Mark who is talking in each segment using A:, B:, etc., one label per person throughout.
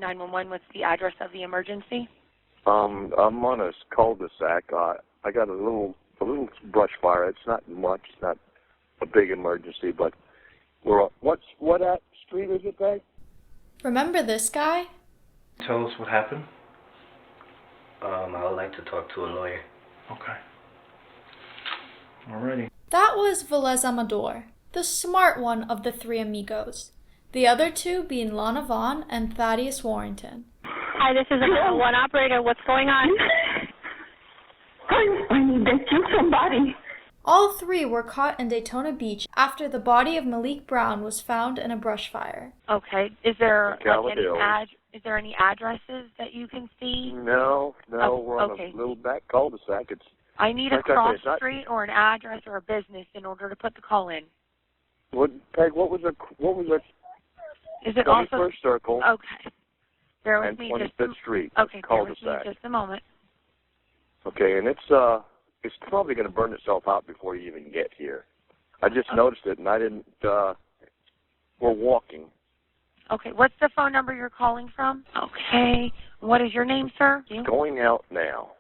A: 911. What's the address of the emergency?
B: I'm on a cul-de-sac. I got a little brush fire. It's not much. It's not a big emergency, but what street is it, Peg?
C: Remember this guy?
D: Tell us what happened.
E: I would like to talk to a lawyer.
D: Okay. Alrighty.
C: That was Velez-Amador, the smart one of the three amigos. The other two being Lana Vaughn and Thaddeous Warrington.
A: Hi, this is a 911 operator. What's going on?
F: I need to kill somebody.
C: All three were caught in Daytona Beach after the body of Malik Brown was found in a brush fire.
A: Okay. Is there
B: Cala Hills.
A: is there any addresses that you can see?
B: No, we're on a little back cul-de-sac.
A: I need a cross street or an address or a business in order to put the call in.
B: Peg, what was it?
A: Is it
B: 21st
A: also
B: Circle?
A: Okay. Bear with
B: and
A: me
B: 25th Street.
A: Okay, bear with me
B: cul-de-sac.
A: just a moment.
B: Okay, and it's probably going to burn itself out before you even get here. I just noticed it, and I didn't. We're walking.
A: Okay, what's the phone number you're calling from? Okay. What is your name, sir?
B: It's going out now.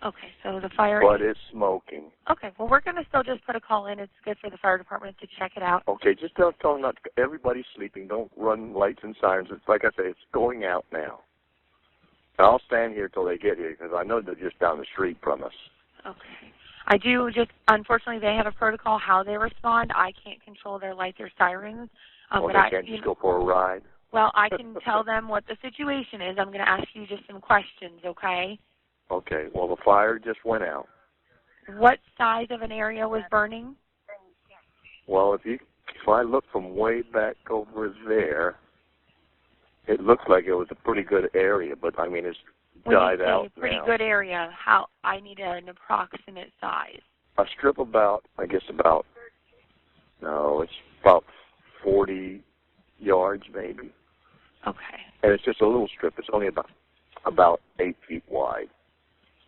A: Okay, so the fire...
B: But it's smoking.
A: Okay, well, we're going to still just put a call in. It's good for the fire department to check it out.
B: Okay, just tell them not to, everybody's sleeping. Don't run lights and sirens. It's like I say, it's going out now. And I'll stand here till they get here, because I know they're just down the street from us.
A: Okay. I do just, unfortunately, they have a protocol how they respond. I can't control their lights or sirens.
B: Well, they can't just go for a ride?
A: Well, I can tell them what the situation is. I'm going to ask you just some questions, okay?
B: Okay, well, the fire just went out.
A: What size of an area was burning?
B: Well, if I look from way back over there, it looks like it was a pretty good area, but, I mean, it's died out
A: a pretty
B: now.
A: good area. I need an approximate size.
B: A strip about 40 yards, maybe.
A: Okay.
B: And it's just a little strip. It's only about 8 feet wide.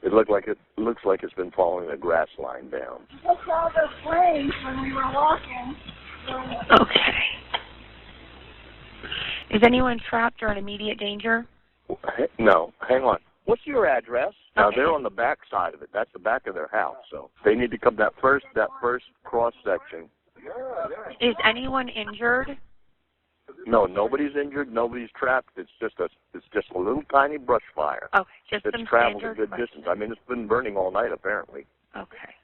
B: It looks like it's been following the grass line down.
F: I saw the flames when we were walking.
A: Okay. Is anyone trapped or in immediate danger?
B: No. Hang on. What's your address? Now,
A: Okay.
B: they're on the back side of it. That's the back of their house. So they need to come that first cross section.
A: Is anyone injured?
B: No, nobody's injured. Nobody's trapped. It's just a little tiny brush fire.
A: Okay, just
B: It's
A: some
B: traveled a
A: standard
B: good
A: questions.
B: distance. I mean, it's been burning all night, apparently.
A: Okay.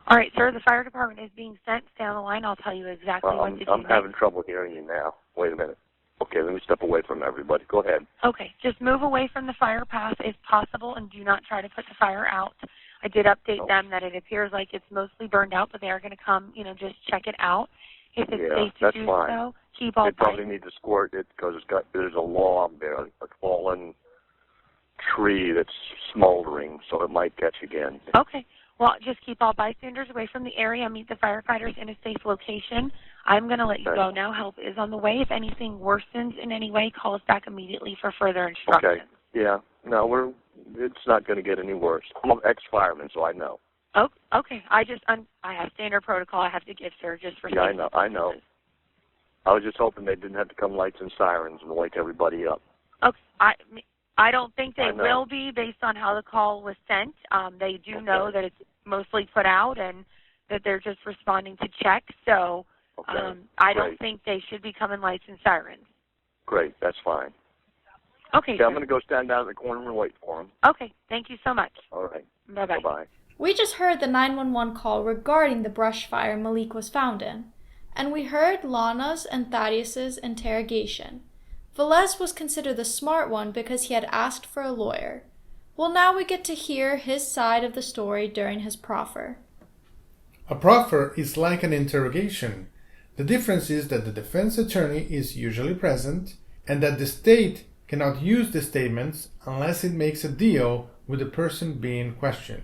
A: All right, sir, the fire department is being sent down the line. I'll tell you exactly what to do.
B: I'm having trouble hearing you now. Wait a minute. Okay, let me step away from everybody. Go ahead.
A: Okay, just move away from the fire path if possible and do not try to put the fire out. I did update them that it appears like it's mostly burned out, but they are going to come, just check it out. If it's safe to
B: that's
A: do
B: fine.
A: so, keep all
B: They probably need to squirt it because there's a log there, a fallen tree that's smoldering, so it might catch again.
A: Okay. Well, just keep all bystanders away from the area. Meet the firefighters in a safe location. I'm going to let you go now. Help is on the way. If anything worsens in any way, call us back immediately for further instructions.
B: Okay. Yeah. No, it's not going to get any worse. I'm an ex-fireman, so I know.
A: Oh, okay. I have standard protocol I have to give, sir, just for safety
B: I know.
A: purposes.
B: I was just hoping they didn't have to come lights and sirens and wake everybody up.
A: Okay. I don't think they will be based on how the call was sent. They do know that it's mostly put out and that they're just responding to check. So I don't think they should be coming lights and sirens.
B: Great. That's fine.
A: Okay,
B: I'm going to go stand down at the corner and wait for them.
A: Okay. Thank you so much.
B: All right.
A: Bye-bye.
B: Bye-bye.
C: We just heard the 911 call regarding the brush fire Malik was found in, and we heard Lana's and Thaddeus's interrogation. Velez was considered the smart one because he had asked for a lawyer. Well, now we get to hear his side of the story during his proffer.
G: A proffer is like an interrogation. The difference is that the defense attorney is usually present and that the state cannot use the statements unless it makes a deal with the person being questioned.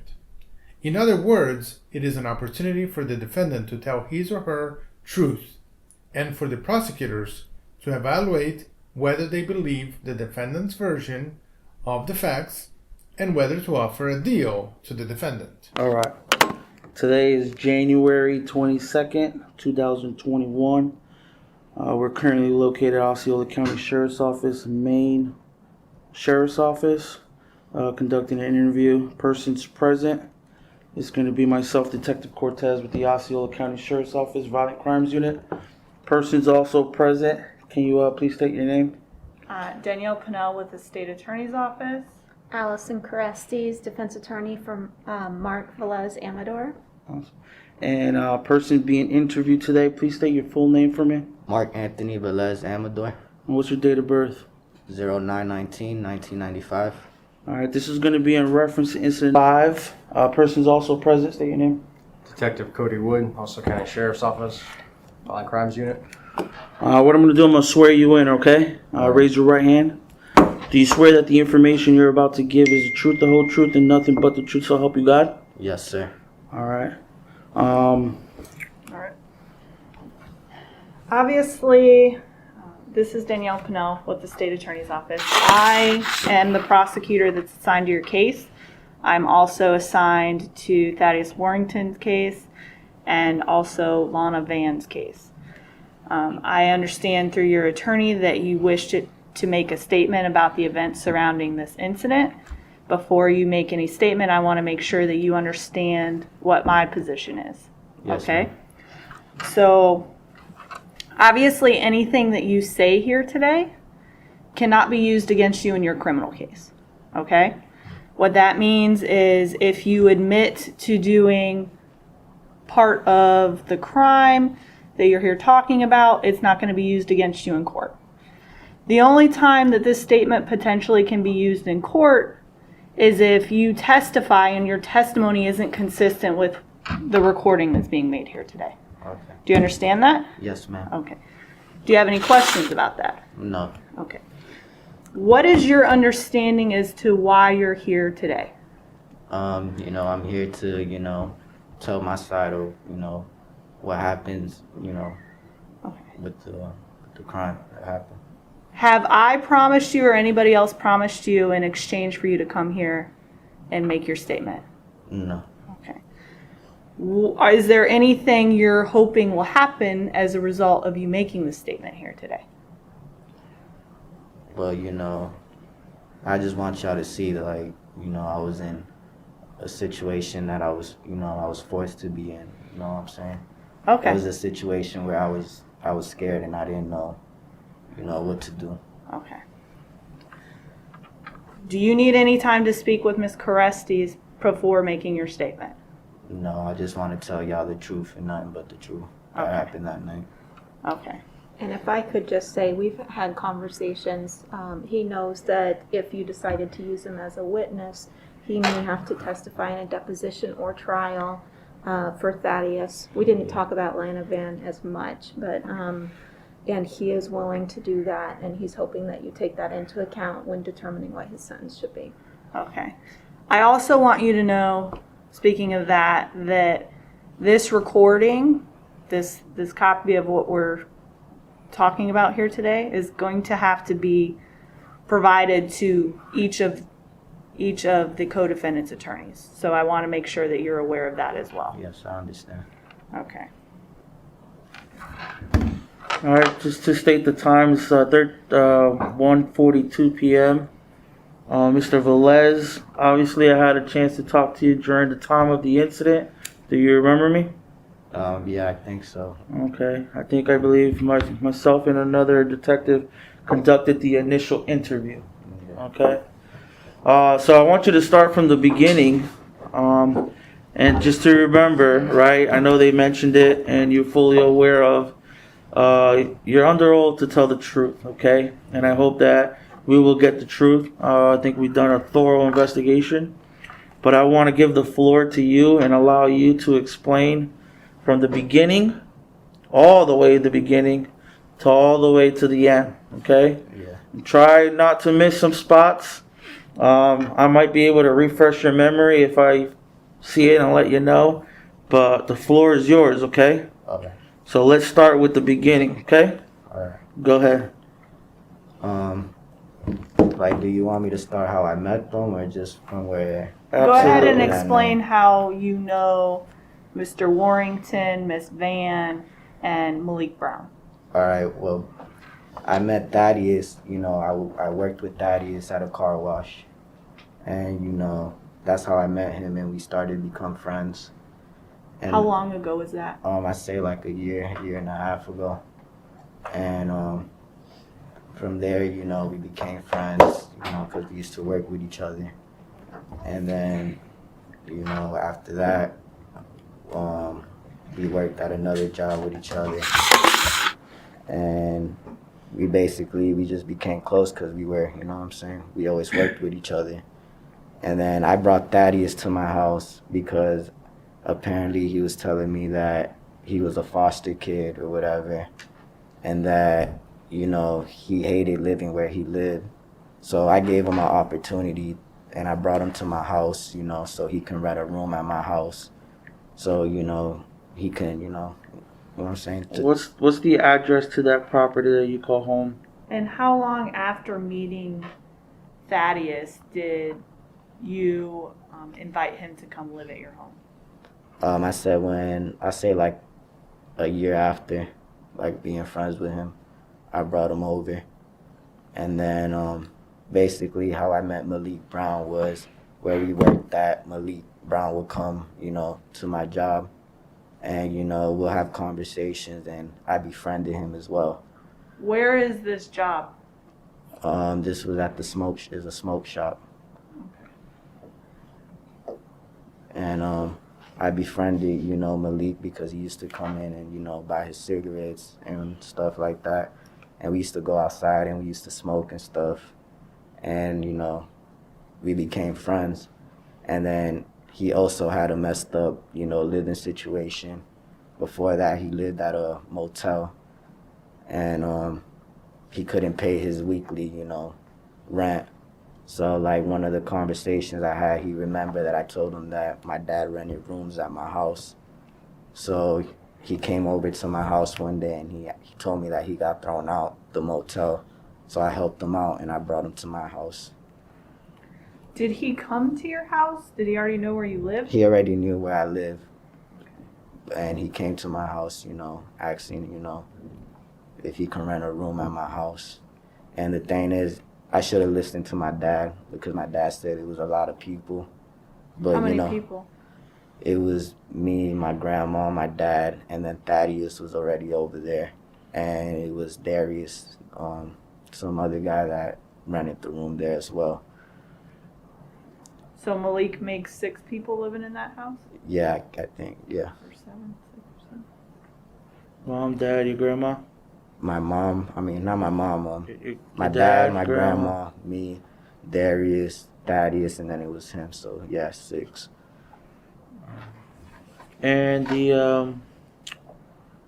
G: In other words, it is an opportunity for the defendant to tell his or her truth and for the prosecutors to evaluate whether they believe the defendant's version of the facts and whether to offer a deal to the defendant.
E: All right. Today is January 22nd, 2021.
H: We're currently located at Osceola County Sheriff's Office, Main Sheriff's Office, conducting an interview. Persons present is going to be myself, Detective Cortez, with the Osceola County Sheriff's Office, Violent Crimes Unit. Persons also present. Can you please state your name?
I: Danielle Pinnell with the State Attorney's Office.
J: Allison Carestes, defense attorney from Mark Velez-Amador.
H: Awesome. And person being interviewed today, please state your full name for me.
E: Mark Anthony Velez-Amador.
H: And what's your date of birth?
E: 09/19/1995.
H: All right, this is going to be in reference to incident 5. Persons also present, state your name.
K: Detective Cody Wood, Osceola County Sheriff's Office, Violent Crimes Unit.
H: What I'm going to do, I'm going to swear you in, okay? Raise your right hand. Do you swear that the information you're about to give is the truth, the whole truth, and nothing but the truth, so help you God?
E: Yes, sir.
H: All right.
I: All right. Obviously, this is Danielle Pinnell with the State Attorney's Office. I am the prosecutor that's assigned to your case. I'm also assigned to Thaddeous Warrington's case and also Lana Van's case. I understand through your attorney that you wish to make a statement about the events surrounding this incident. Before you make any statement, I want to make sure that you understand what my position is.
E: Yes,
I: okay?
E: ma'am.
I: So, obviously, anything that you say here today cannot be used against you in your criminal case. Okay? What that means is if you admit to doing part of the crime that you're here talking about, it's not going to be used against you in court. The only time that this statement potentially can be used in court is if you testify and your testimony isn't consistent with the recording that's being made here today.
E: Okay.
I: Do you understand that?
E: Yes, ma'am.
I: Okay. Do you have any questions about that?
E: No.
I: Okay. What is your understanding as to why you're here today?
E: I'm here to, tell my side of, what happens,
I: Okay.
E: with the crime that happened.
I: Have I promised you or anybody else promised you in exchange for you to come here and make your statement?
E: No.
I: Okay. Is there anything you're hoping will happen as a result of you making this statement here today?
E: Well, I just want y'all to see that, I was in a situation that I was forced to be in. You know what I'm saying?
I: Okay.
E: It was a situation where I was scared and I didn't know, what to do.
I: Okay. Do you need any time to speak with Ms. Carestes before making your statement?
E: No, I just want to tell y'all the truth and nothing but the truth.
I: Okay.
E: That happened that night.
I: Okay.
J: And if I could just say, we've had conversations. He knows that if you decided to use him as a witness, he may have to testify in a deposition or trial for Thaddeus. We didn't talk about Lana Van as much, but and he is willing to do that, and he's hoping that you take that into account when determining what his sentence should be.
I: Okay. I also want you to know, speaking of that this recording, this copy of what we're talking about here today is going to have to be provided to each of the co-defendants' attorneys. So I want to make sure that you're aware of that as well.
E: Yes, I understand.
I: Okay.
H: All right, just to state the time, it's 1:42 p.m. Mr. Velez, obviously I had a chance to talk to you during the time of the incident. Do you remember me?
E: Yeah, I think so.
H: Okay, I believe myself and another detective conducted the initial interview. Okay. So I want you to start from the beginning, and just to remember, right, I know they mentioned it and you're fully aware of, you're under oath to tell the truth, okay? And I hope that we will get the truth. I think we've done a thorough investigation, but I want to give the floor to you and allow you to explain from the beginning, all the way to the beginning, to all the way to the end, okay?
E: Yeah.
H: Try not to miss some spots. I might be able to refresh your memory if I see it and let you know, but the floor is yours, okay?
E: Okay.
H: So let's start with the beginning, okay?
E: Alright.
H: Go ahead.
E: Do you want me to start how I met them or just from where?
I: Go ahead and
H: Absolutely.
I: explain how you know Mr. Warrington, Miss Van, and Malik Brown.
E: All right, well, I met Thaddeus, I worked with Thaddeus at a car wash. And, that's how I met him, and we started to become friends. And,
I: How long ago was that?
E: I say like a year and a half ago. And from there, we became friends, because we used to work with each other. And then, after that, we worked at another job with each other. And we just became close because we were, we always worked with each other. And then I brought Thaddeus to my house because apparently he was telling me that he was a foster kid or whatever, and that, he hated living where he lived. So I gave him an opportunity, and I brought him to my house, so he can rent a room at my house. So, he can, what I'm saying?
H: What's the address to that property that you call home?
I: And how long after meeting Thaddeus did you invite him to come live at your home?
E: I say like a year after, like being friends with him, I brought him over. And then basically how I met Malik Brown was where we worked at. Malik Brown would come, to my job, and, we'll have conversations, and I befriended him as well.
I: Where is this job?
E: This was at a smoke shop. Okay. And I befriended, Malik because he used to come in and, buy his cigarettes and stuff like that. And we used to go outside and we used to smoke and stuff. And, we became friends. And then he also had a messed up, living situation. Before that, he lived at a motel. And he couldn't pay his weekly, rent. So, like, one of the conversations I had, he remembered that I told him that my dad rented rooms at my house. So he came over to my house one day, and he told me that he got thrown out the motel. So I helped him out, and I brought him to my house.
I: Did he come to your house? Did he already know where you lived?
E: He already knew where I lived. And he came to my house, asking, if he can rent a room at my house. And the thing is, I should have listened to my dad because my dad said it was a lot of people. But,
I: How many people?
E: It was me, my grandma, my dad, and then Thaddeus was already over there. And it was Darius, some other guy that rented the room there as well.
I: So Malik makes 6 people living in that house?
E: Yeah, I think, yeah.
I: Or 7, 6%.
H: Mom, dad, your grandma?
E: My mom, not my mom, my
H: your
E: dad, my grandma, me, Darius, Thaddeus, and then it was him. So yeah, 6.
H: And the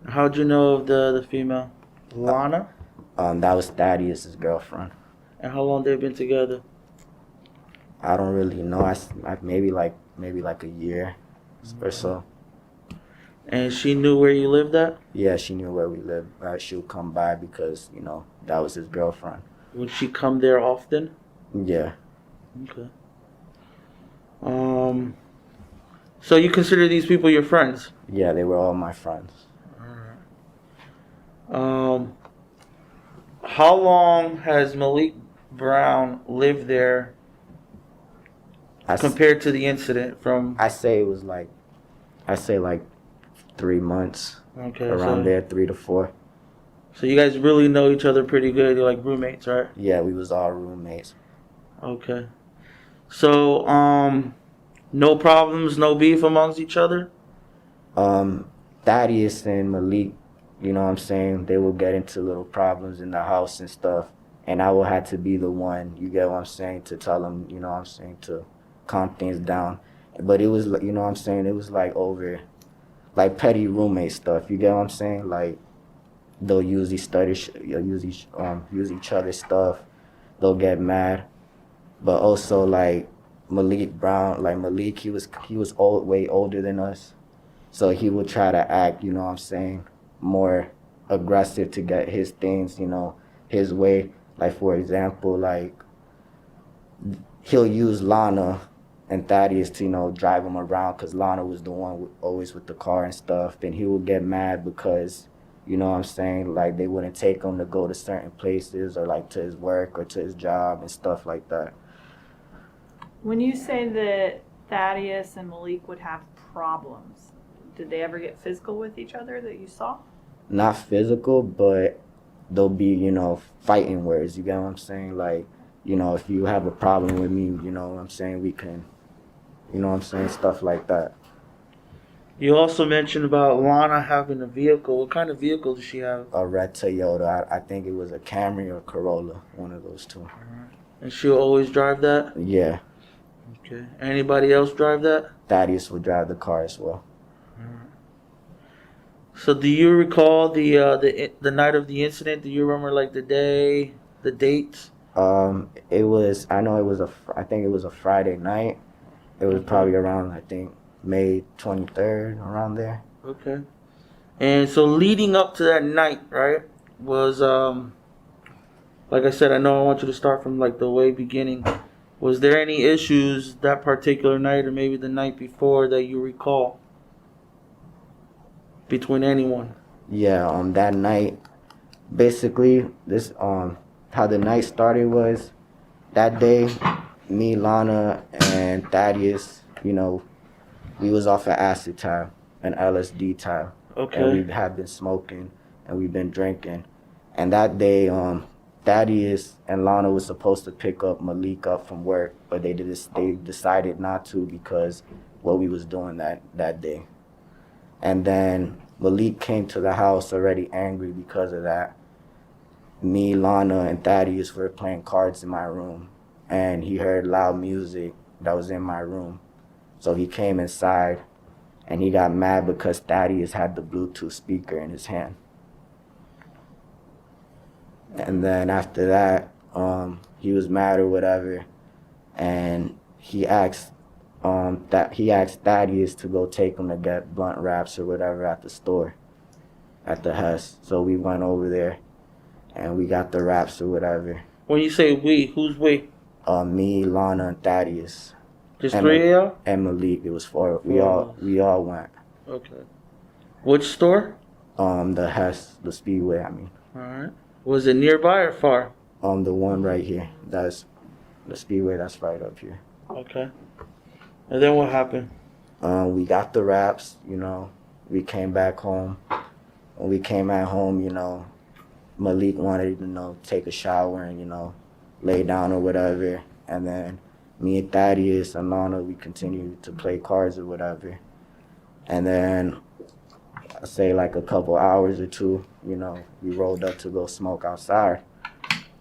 H: how'd you know of the female, Lana?
E: That was Thaddeus' girlfriend.
H: And how long they've been together?
E: I don't really know. I maybe like a year or so.
H: And she knew where you lived at?
E: Yeah, she knew where we lived. She would come by because, that was his girlfriend.
H: Would she come there often?
E: Yeah.
H: Okay. So you consider these people your friends?
E: Yeah, they were all my friends.
H: Alright. How long has Malik Brown lived there compared to the incident from?
E: I say like 3 months.
H: Okay.
E: Around there, 3 to 4.
H: So you guys really know each other pretty good. You're like roommates, right?
E: Yeah, we was all roommates.
H: Okay. So, no problems, no beef amongst each other?
E: Thaddeus and Malik, they will get into little problems in the house and stuff. And I will have to be the one, you get what I'm saying, to tell them, to calm things down. But it was, it was like over, like petty roommate stuff, you get what I'm saying? Like, they'll use each other's stuff, they'll get mad. But also, like, Malik Brown, he was way older than us. So he would try to act, more aggressive to get his things, his way. Like, for example, like, he'll use Lana and Thaddeus to, drive him around because Lana was the one always with the car and stuff. And he would get mad because You know what I'm saying? Like, they wouldn't take him to go to certain places or, like, to his work or to his job and stuff like that.
I: When you say that Thaddeus and Malik would have problems, did they ever get physical with each other that you saw?
E: Not physical, but they'll be, you know, fighting words. You get what I'm saying? Like, you know, if you have a problem with me, you know what I'm saying, we can, you know what I'm saying, stuff like that.
H: You also mentioned about Lana having a vehicle. What kind of vehicle does she have?
E: A red Toyota. I think it was a Camry or Corolla, one of those two.
H: And she'll always drive that?
E: Yeah.
H: Okay. Anybody else drive that?
E: Thaddeus would drive the car as well.
H: So do you recall the night of the incident? Do you remember like the day, the dates?
E: It was, I know it was I think it was a Friday night. It was probably around, I think, May 23rd, around there.
H: Okay. And so leading up to that night, right, was, like I said, I know I want you to start from like the way beginning. Was there any issues that particular night or maybe the night before that you recall between anyone?
E: Yeah, that night, basically, this, how the night started was, that day, me, Lana, and Thaddeus, you know, we was off of acid time, an LSD time.
H: Okay.
E: And we had been smoking, and we've been drinking. And that day, Thaddeus and Lana was supposed to pick up Malik up from work, but they decided not to because what we was doing that day. And then Malik came to the house already angry because of that. Me, Lana, and Thaddeus were playing cards in my room, and he heard loud music that was in my room. So he came inside, and he got mad because Thaddeus had the Bluetooth speaker in his hand. And then after that, he was mad or whatever, and he asked Thaddeus to go take him to get blunt wraps or whatever at the store, at the Hess. So we went over there, and we got the wraps or whatever.
H: When you say we, who's we?
E: Me, Lana, and Thaddeus.
H: Just three of y'all?
E: And Malik. It was four. We all went.
H: Okay. Which store?
E: The Hess, the Speedway, I mean.
H: All right. Was it nearby or far?
E: The one right here. That's the Speedway that's right up here.
H: Okay. And then what happened?
E: We got the wraps, you know. We came back home. When we came at home, you know, Malik wanted to, you know, take a shower and, you know, lay down or whatever. And then me and Thaddeus and Lana, we continued to play cards or whatever. And then, I say like a couple hours or two, you know, we rolled up to go smoke outside.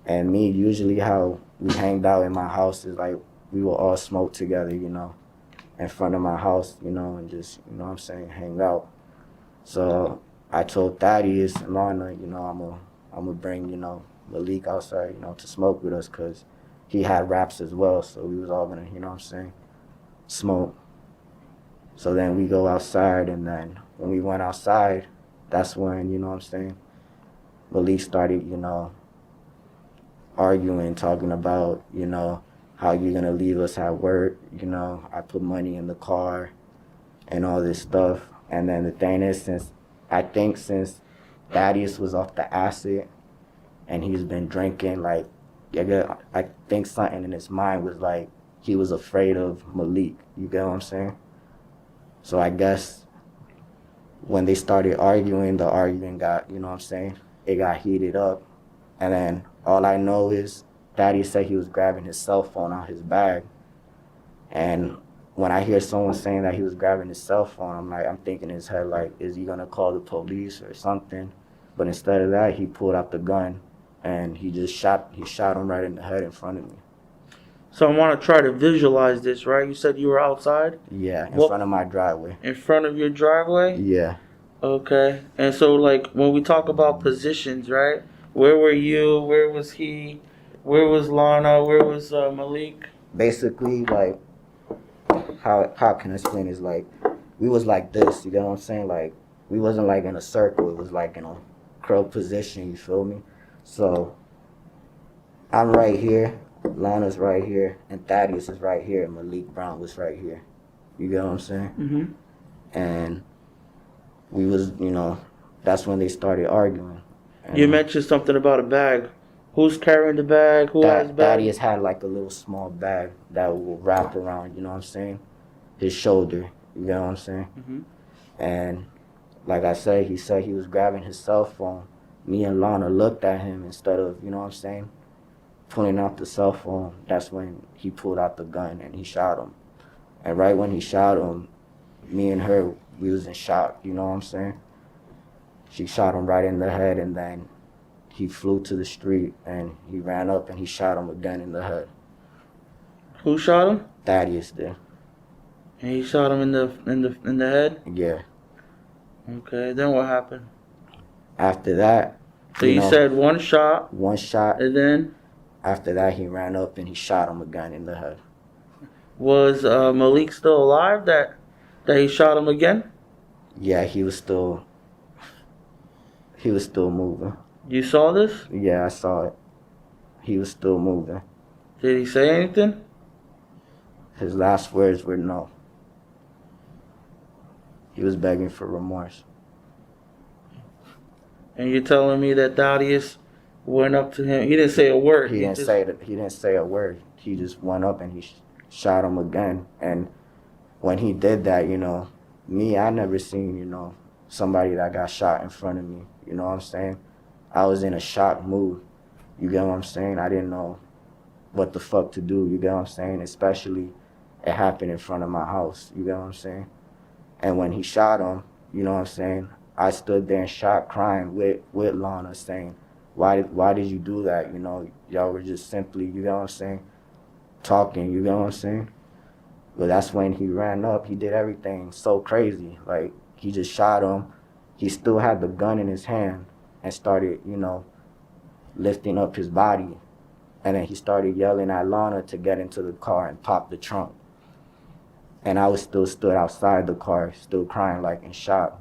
E: And me, usually how we hanged out in my house is like we will all smoke together, you know, in front of my house, you know, and just, you know what I'm saying, hang out. So I told Thaddeus and Lana, you know, I'm gonna bring, you know, Malik outside, you know, to smoke with us because he had wraps as well. So we was all gonna, you know what I'm saying, smoke. So then we go outside, and then when we went outside, that's when, you know what I'm saying, Malik started, you know, arguing, talking about, you know, how you're gonna leave us at work, you know, I put money in the car and all this stuff. And then the thing is, since Thaddeus was off the acid and he's been drinking, like, I think something in his mind was like, he was afraid of Malik, you get what I'm saying? So I guess when they started arguing, the arguing got, you know what I'm saying, it got heated up. And then all I know is Thaddeus said he was grabbing his cell phone out his bag. And when I hear someone saying that he was grabbing his cell phone, I'm thinking in his head, like, is he gonna call the police or something? But instead of that, he pulled out the gun and he shot him right in the head in front of me.
H: So I want to try to visualize this, right? You said you were outside?
E: Yeah, in front of my driveway.
H: In front of your driveway?
E: Yeah.
H: Okay. And so, like, when we talk about positions, right? Where were you? Where was he? Where was Lana? Where was Malik?
E: Basically, like, how can I explain this? Like, we was like this, you get what I'm saying? Like, we wasn't like in a circle. It was like in a crow position, you feel me? So, I'm right here. Lana's right here, and Thaddeus is right here, and Malik Brown was right here. You get what I'm saying?
H: Mm-hmm.
E: And we was, you know, that's when they started arguing. And,
H: You mentioned something about a bag. Who's carrying the bag? Who has the bag?
E: Thaddeus had like a little small bag that would wrap around, you know what I'm saying, his shoulder. You know what I'm saying?
H: Mm-hmm.
E: And like I said, he said he was grabbing his cell phone. Me and Lana looked at him instead of, you know what I'm saying, pulling out the cell phone. That's when he pulled out the gun and he shot him. And right when he shot him, me and her, we was in shock, you know what I'm saying? She shot him right in the head, and then he flew to the street and he ran up and he shot him again in the head.
H: Who shot him?
E: Thaddeus did.
H: And he shot him in the head?
E: Yeah.
H: Okay, then what happened?
E: After that,
H: So you said one shot.
E: One shot.
H: And then?
E: After that, he ran up and he shot him again in the head.
H: Was Malik still alive that he shot him again?
E: Yeah, he was still moving.
H: You saw this?
E: Yeah, I saw it. He was still moving.
H: Did he say anything?
E: His last words were no. He was begging for remorse.
H: And you're telling me that Thaddeus went up to him. He didn't say a word.
E: He didn't say a word. He just went up and he shot him again. And when he did that, you know, I never seen, you know, somebody that got shot in front of me. You know what I'm saying? I was in a shock mood. You get what I'm saying? I didn't know what the fuck to do. You get what I'm saying? Especially it happened in front of my house. You get what I'm saying? And when he shot him, you know what I'm saying, I stood there in shock crying with Lana saying, why did you do that? You know, y'all were just simply, you know what I'm saying, talking, you know what I'm saying? But that's when he ran up. He did everything so crazy. Like, he just shot him. He still had the gun in his hand and started, you know, lifting up his body. And then he started yelling at Lana to get into the car and pop the trunk. And I was still stood outside the car, still crying, like in shock.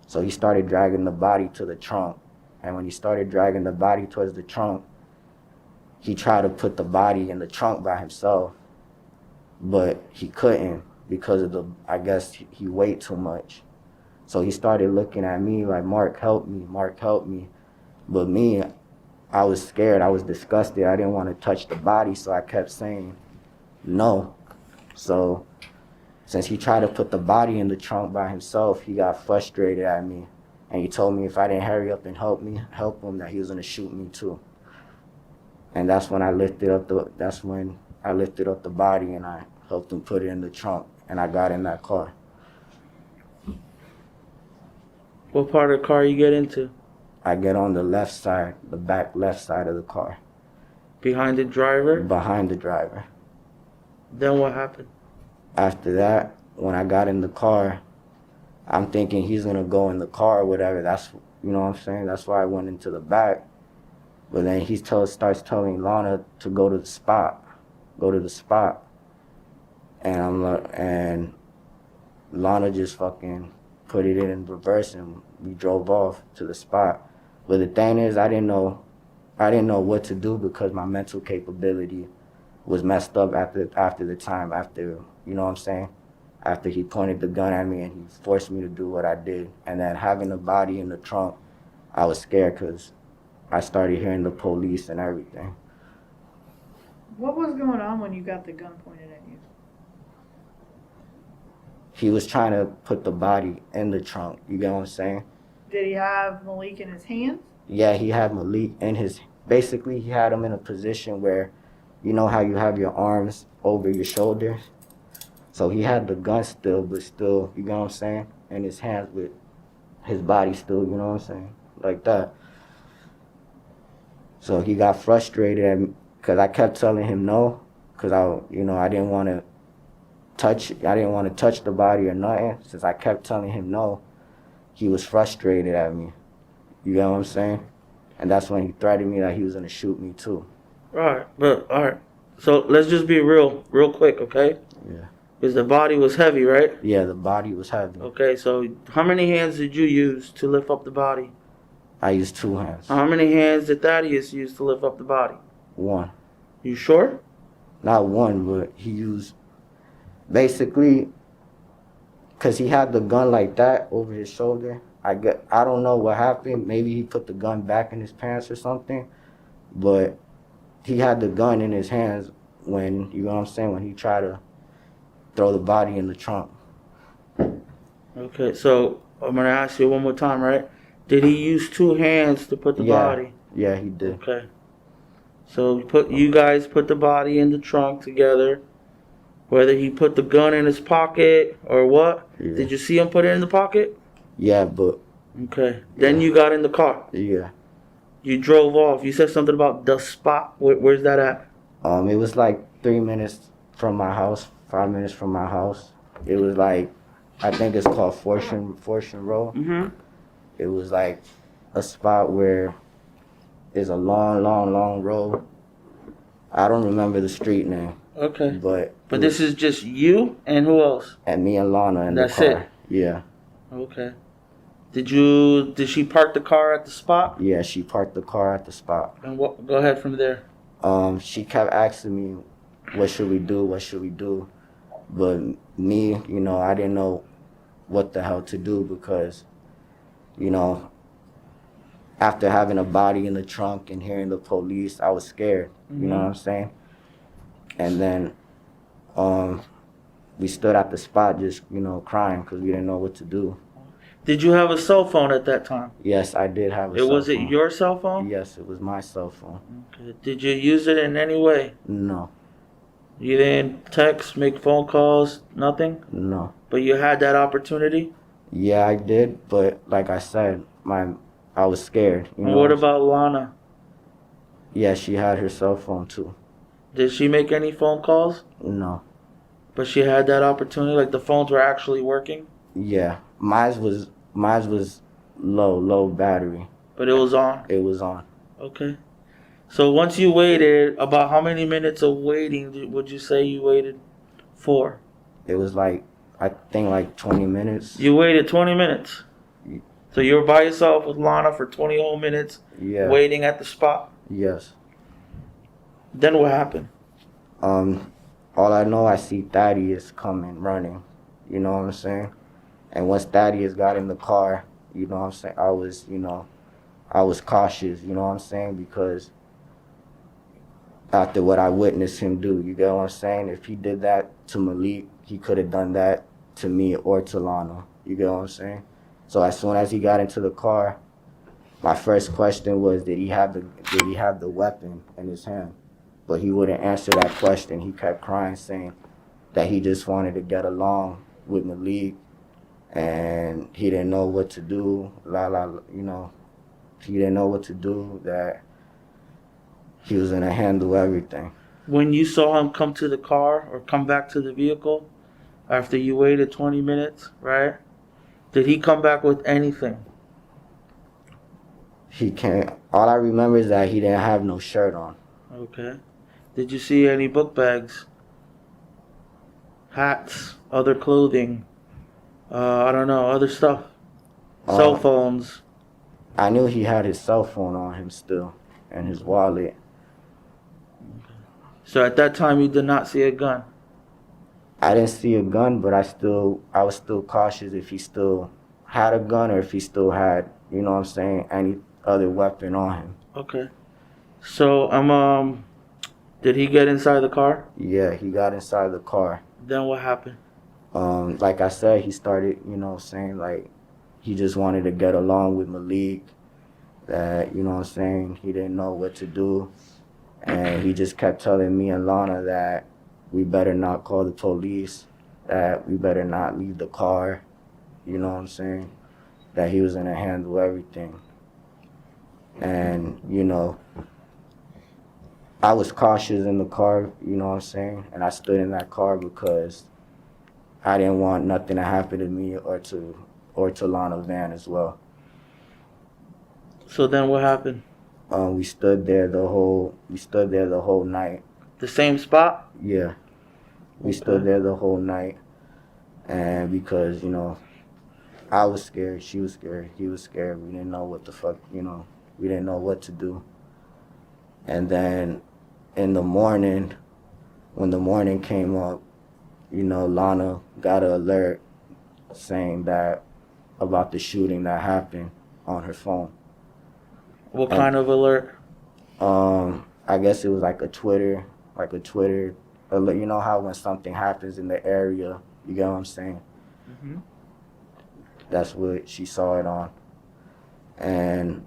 E: So he started dragging the body to the trunk. And when he started dragging the body towards the trunk, he tried to put the body in the trunk by himself. But he couldn't because of I guess he weighed too much. So he started looking at me like, Mark, help me, Mark, help me. But me, I was scared, I was disgusted, I didn't want to touch the body, so I kept saying no. So since he tried to put the body in the trunk by himself, he got frustrated at me. And he told me if I didn't hurry up and help him, that he was gonna shoot me too. And that's when I lifted up the body and I helped him put it in the trunk, and I got in that car.
H: What part of the car you get into?
E: I get on the left side, the back left side of the car.
H: Behind the driver?
E: Behind the driver.
H: Then what happened?
E: After that, when I got in the car, I'm thinking he's gonna go in the car or whatever. That's, you know what I'm saying? That's why I went into the back. But then he starts telling Lana to go to the spot. And Lana just fucking put it in reverse and we drove off to the spot. But the thing is, I didn't know what to do because my mental capability was messed up after you know what I'm saying? After he pointed the gun at me and he forced me to do what I did. And then having the body in the trunk, I was scared because I started hearing the police and everything.
L: What was going on when you got the gun pointed at you?
E: He was trying to put the body in the trunk. You get what I'm saying?
L: Did he have Malik in his hands?
E: Yeah, he had Malik in his... Basically, he had him in a position where, you know how you have your arms over your shoulders? So he had the gun still, but still, you know what I'm saying? In his hands with his body still, you know what I'm saying? Like that. So he got frustrated because I kept telling him no, because I didn't want to touch the body or nothing. Since I kept telling him no, he was frustrated at me. You know what I'm saying? And that's when he threatened me that he was gonna shoot me too.
H: Right, but all right. So let's just be real quick, okay?
E: Yeah.
H: Because the body was heavy, right?
E: Yeah, the body was heavy.
H: Okay, so how many hands did you use to lift up the body?
E: I used 2 hands.
H: How many hands did Thaddeus use to lift up the body?
E: 1.
H: You sure?
E: Not 1, but he used basically, because he had the gun like that over his shoulder. I don't know what happened. Maybe he put the gun back in his pants or something, but he had the gun in his hands when, you know what I'm saying, when he tried to throw the body in the trunk.
H: Okay, so I'm gonna ask you one more time, right? Did he use two hands to put the body?
E: Yeah, he did.
H: Okay. So you guys put the body in the trunk together. Whether he put the gun in his pocket or what?
E: Yeah.
H: Did you see him put it in the pocket?
E: Yeah, but...
H: Okay. Then you got in the car.
E: Yeah.
H: You drove off. You said something about the spot. Where's that at?
E: It was like 3 minutes from my house, 5 minutes from my house. It was like, I think it's called Fortune Road.
H: Mm-hmm.
E: It was like a spot where it's a long road. I don't remember the street name.
H: Okay.
E: But
H: this is just you and who else?
E: And me and Lana in the car.
H: That's it?
E: Yeah.
H: Okay. Did she park the car at the spot?
E: Yeah, she parked the car at the spot.
H: And what? Go ahead from there.
E: She kept asking me, what should we do? What should we do? But me, you know, I didn't know what the hell to do because, you know, after having a body in the trunk and hearing the police, I was scared. Mm-hmm. You know what I'm saying? And then we stood at the spot just, you know, crying because we didn't know what to do.
H: Did you have a cell phone at that time?
E: Yes, I did have a cell phone.
H: Was it your cell phone?
E: Yes, it was my cell phone.
H: Okay. Did you use it in any way?
E: No.
H: You didn't text, make phone calls, nothing?
E: No.
H: But you had that opportunity?
E: Yeah, I did, but like I said, I was scared. You know?
H: What about Lana?
E: Yeah, she had her cell phone too.
H: Did she make any phone calls?
E: No.
H: But she had that opportunity, like the phones were actually working?
E: Yeah. Mine was low battery.
H: But it was on?
E: It was on.
H: Okay. So once you waited, about how many minutes of waiting would you say you waited for?
E: It was like, I think like 20 minutes.
H: You waited 20 minutes? So you were by yourself with Lana for 20 whole minutes, waiting at the spot?
E: Yes.
H: Then what happened?
E: All I know, I see Thaddeous coming, running. You know what I'm saying? And once Thaddeous got in the car, you know what I'm saying, I was cautious, you know what I'm saying? Because after what I witnessed him do, you get what I'm saying? If he did that to Malik, he could have done that to me or to Lana. You get what I'm saying? So as soon as he got into the car, my first question was, did he have the weapon in his hand? But he wouldn't answer that question. He kept crying, saying that he just wanted to get along with Malik, and he didn't know what to do. You know, he didn't know what to do. That he was gonna handle everything.
H: When you saw him come to the car or come back to the vehicle after you waited 20 minutes, right? Did he come back with anything?
E: He can't. All I remember is that he didn't have no shirt on.
H: Okay. Did you see any book bags, hats, other clothing? I don't know, other stuff. Cell phones.
E: I knew he had his cell phone on him still, and his wallet.
H: So at that time, you did not see a gun?
E: I didn't see a gun, but I was still cautious if he still had a gun or if he still had, you know what I'm saying, any other weapon on him.
H: Okay. So, did he get inside the car?
E: Yeah, he got inside the car.
H: Then what happened?
E: Like I said, he started, you know, saying like he just wanted to get along with Malik, that, you know what I'm saying, he didn't know what to do. And he just kept telling me and Lana that we better not call the police, that we better not leave the car, you know what I'm saying, that he was gonna handle everything. And, you know, I was cautious in the car, you know what I'm saying, and I stood in that car because I didn't want nothing to happen to me or to Lana Van as well.
H: So then what happened?
E: We stood there the whole night.
H: The same spot?
E: Yeah. We stood there the whole night, and because, you know, I was scared, she was scared, he was scared, we didn't know what the fuck, you know, we didn't know what to do. And then in the morning, when the morning came up, you know, Lana got an alert saying that about the shooting that happened on her phone.
H: What kind of alert?
E: I guess it was like a Twitter alert. You know how when something happens in the area, you get what I'm saying?
H: Mm-hmm.
E: That's what she saw it on. And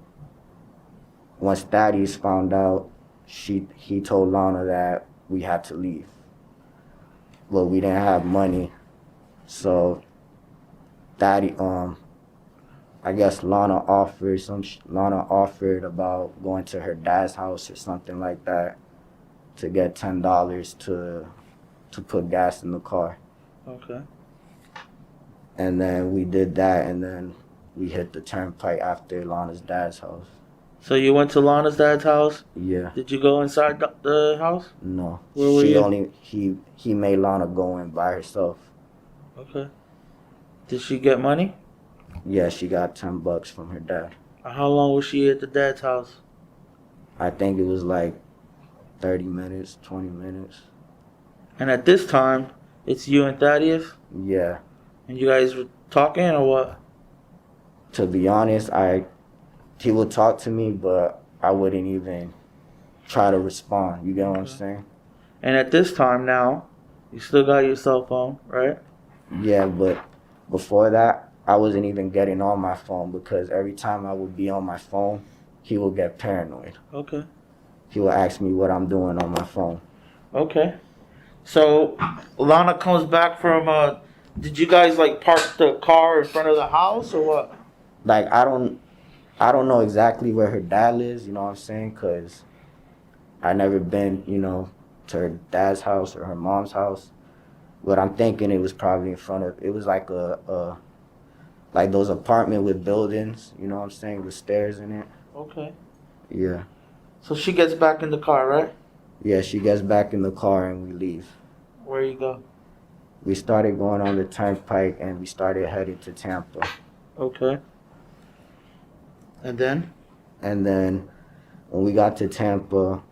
E: once Thaddeus found out, he told Lana that we had to leave. But we didn't have money, so I guess Lana offered about going to her dad's house or something like that to get $10 to put gas in the car.
H: Okay.
E: And then we did that, and then we hit the turnpike after Lana's dad's house.
H: So you went to Lana's dad's house?
E: Yeah.
H: Did you go inside the house?
E: No.
H: Where were you?
E: He made Lana go in by herself.
H: Okay. Did she get money?
E: Yeah, she got $10 from her dad.
H: How long was she at the dad's house?
E: I think it was like 30 minutes, 20 minutes.
H: And at this time, it's you and Thaddeus?
E: Yeah.
H: And you guys were talking or what?
E: To be honest, he would talk to me, but I wouldn't even try to respond. You get what I'm saying?
H: And at this time now, you still got your cell phone, right?
E: Yeah, but before that, I wasn't even getting on my phone because every time I would be on my phone, he would get paranoid.
H: Okay.
E: He would ask me what I'm doing on my phone.
H: Okay. So Lana comes back from, did you guys like park the car in front of the house or what?
E: Like, I don't know exactly where her dad lives, you know what I'm saying? Because I never been, to her dad's house or her mom's house. But I'm thinking it was probably in front of, it was like like those apartment with buildings, you know what I'm saying, with stairs in it.
H: Okay.
E: Yeah.
H: So she gets back in the car, right?
E: Yeah, she gets back in the car and we leave.
H: Where you go?
E: We started going on the turnpike and we started heading to Tampa.
H: Okay. And then?
E: And then when we got to Tampa,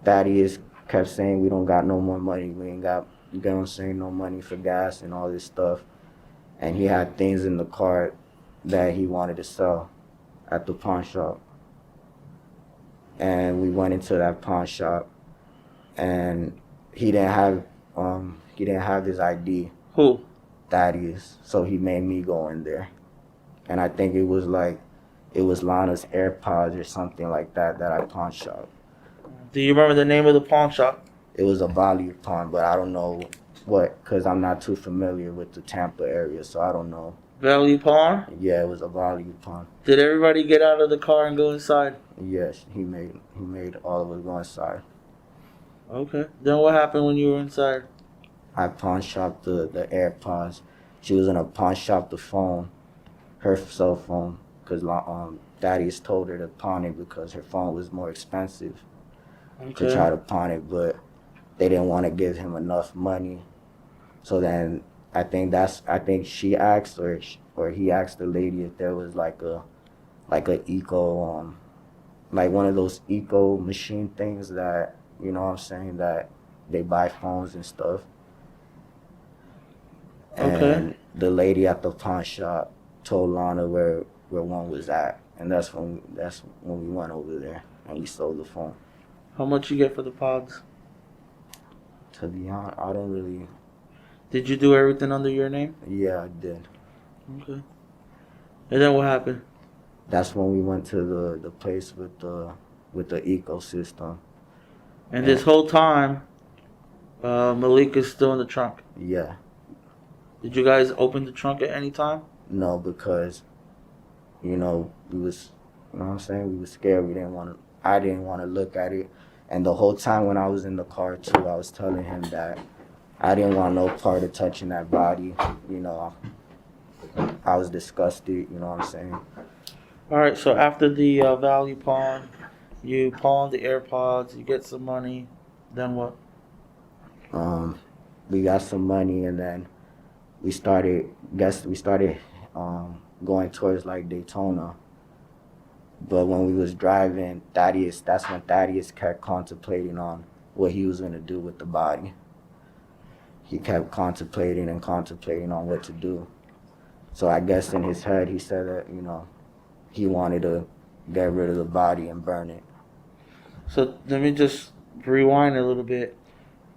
E: Thaddeus kept saying we don't got no more money. We ain't got, you get what I'm saying, no money for gas and all this stuff. And he had things in the car that he wanted to sell at the pawn shop. And we went into that pawn shop and he didn't have his ID.
H: Who?
E: Thaddeus. So he made me go in there. And I think it was Lana's AirPods or something like that I pawn shop.
H: Do you remember the name of the pawn shop?
E: It was a value pawn, but I don't know what, because I'm not too familiar with the Tampa area, so I don't know.
H: Value pawn?
E: Yeah, it was a value pawn.
H: Did everybody get out of the car and go inside?
E: Yes, he made all of us go inside.
H: Okay. Then what happened when you were inside?
E: I pawn shopped the AirPods. She was gonna pawn shop the phone, her cell phone, because Thaddeus told her to pawn it because her phone was more expensive. To try to pawn it, but they didn't want to give him enough money. So then I think she asked or he asked the lady if there was like a eco like one of those eco machine things that, you know what I'm saying, that they buy phones and stuff. And the lady at the pawn shop told Lana where one was at, and that's when we went over there and we sold the phone.
H: How much you get for the pods?
E: To be honest, I don't really.
H: Did you do everything under your name?
E: Yeah, I did.
H: Okay. And then what happened?
E: That's when we went to the place with the ecosystem.
H: And this whole time, Malik is still in the trunk?
E: Yeah.
H: Did you guys open the trunk at any time?
E: No, because, we was, you know what I'm saying, we was scared. I didn't want to look at it. And the whole time when I was in the car too, I was telling him that I didn't want no part of touching that body. I was disgusted, you know what I'm saying?
H: All right, so after the value pawn, you pawn the AirPods, you get some money, then what?
E: We got some money and then we started going towards like Daytona. But when we was driving, that's when Thaddeus kept contemplating on what he was going to do with the body. He kept contemplating on what to do. So I guess in his head he said that, he wanted to get rid of the body and burn it.
H: So let me just rewind a little bit.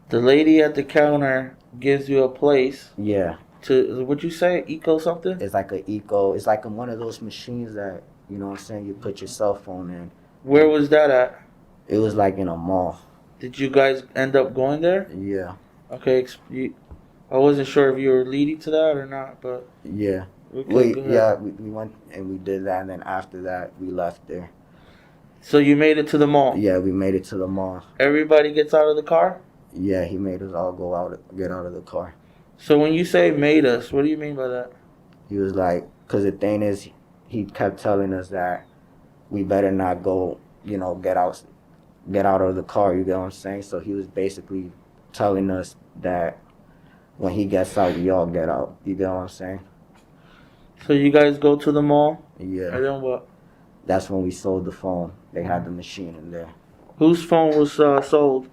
H: The lady at the counter gives you a place.
E: Yeah.
H: What'd you say? Eco something?
E: It's like it's like one of those machines that, you put your cell phone in.
H: Where was that at?
E: It was like in a mall.
H: Did you guys end up going there?
E: Yeah.
H: Okay, I wasn't sure if you were leading to that or not, but...
E: Yeah.
H: Okay,
E: we went and we did that, and then after that, we left there.
H: So you made it to the mall?
E: Yeah, we made it to the mall.
H: Everybody gets out of the car?
E: Yeah, he made us all get out of the car.
H: So when you say made us, what do you mean by that?
E: He was like, because the thing is, he kept telling us that we better not go, get out of the car, you get what I'm saying? So he was basically telling us that when he gets out, we all get out, you get what I'm saying?
H: So you guys go to the mall?
E: Yeah.
H: And then what?
E: That's when we sold the phone. They had the machine in there.
H: Whose phone was sold?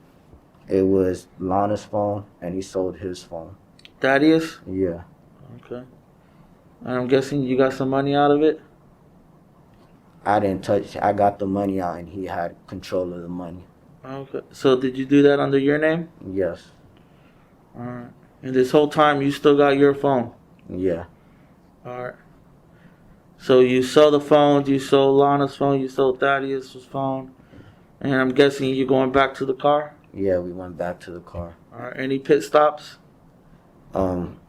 E: It was Lana's phone, and he sold his phone.
H: Thaddeous?
E: Yeah.
H: Okay. And I'm guessing you got some money out of it?
E: I didn't touch. I got the money out, and he had control of the money.
H: Okay. So did you do that under your name?
E: Yes.
H: All right. And this whole time you still got your phone?
E: Yeah.
H: All right. So you sold the phones, you sold Lana's phone, you sold Thaddeus' phone, and I'm guessing you're going back to the car?
E: Yeah, we went back to the car.
H: All right. Any pit stops?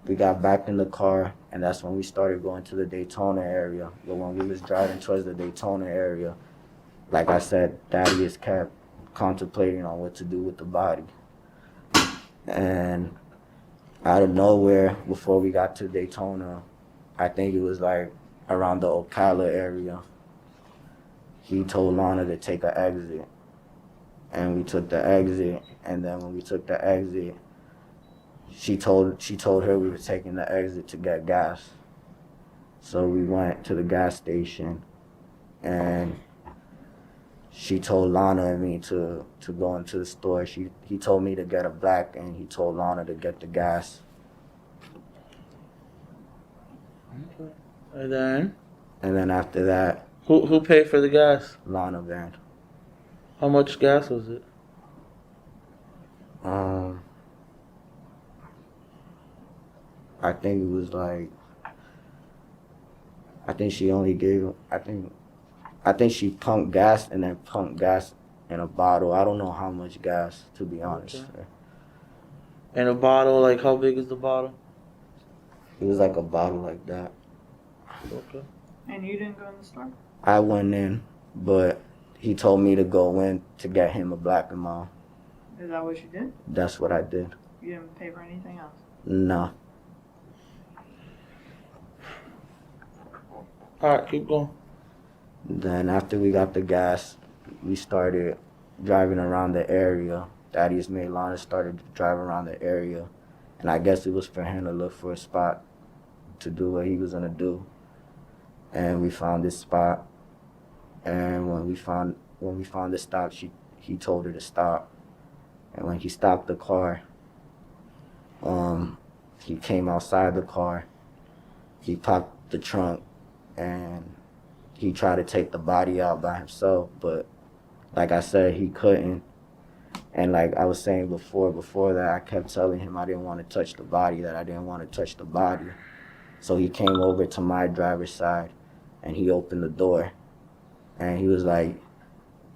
E: We got back in the car, and that's when we started going to the Daytona area. But when we was driving towards the Daytona area, like I said, Thaddeus kept contemplating on what to do with the body. And out of nowhere, before we got to Daytona, I think it was like around the Ocala area, he told Lana to take an exit. And we took the exit, and then when we took the exit, she told her we were taking the exit to get gas. So we went to the gas station, and she told Lana and me to go into the store. He told me to get a black, and he told Lana to get the gas.
H: Okay. And then
E: after that,
H: who paid for the gas?
E: Lana van.
H: How much gas was it?
E: I think it was like, I think she only gave, I think she pumped gas and then pumped gas in a bottle. I don't know how much gas, to be honest.
H: Okay. And a bottle, like how big is the bottle?
E: It was like a bottle like that.
H: Okay.
L: And you didn't go in the store?
E: I went in, but he told me to go in to get him a black and mild.
L: Is that what you did?
E: That's what I did.
L: You didn't pay for anything else?
E: No.
H: Alright, keep going.
E: Then after we got the gas, we started driving around the area. Thaddeus made Lana started to drive around the area. And I guess it was for him to look for a spot to do what he was going to do. And we found this spot. And when we found the stop, he told her to stop. And when he stopped the car, he came outside the car. He popped the trunk, and he tried to take the body out by himself. But like I said, he couldn't. And like I was saying before that, I kept telling him I didn't want to touch the body, that I didn't want to touch the body. So he came over to my driver's side, and he opened the door. And he was like,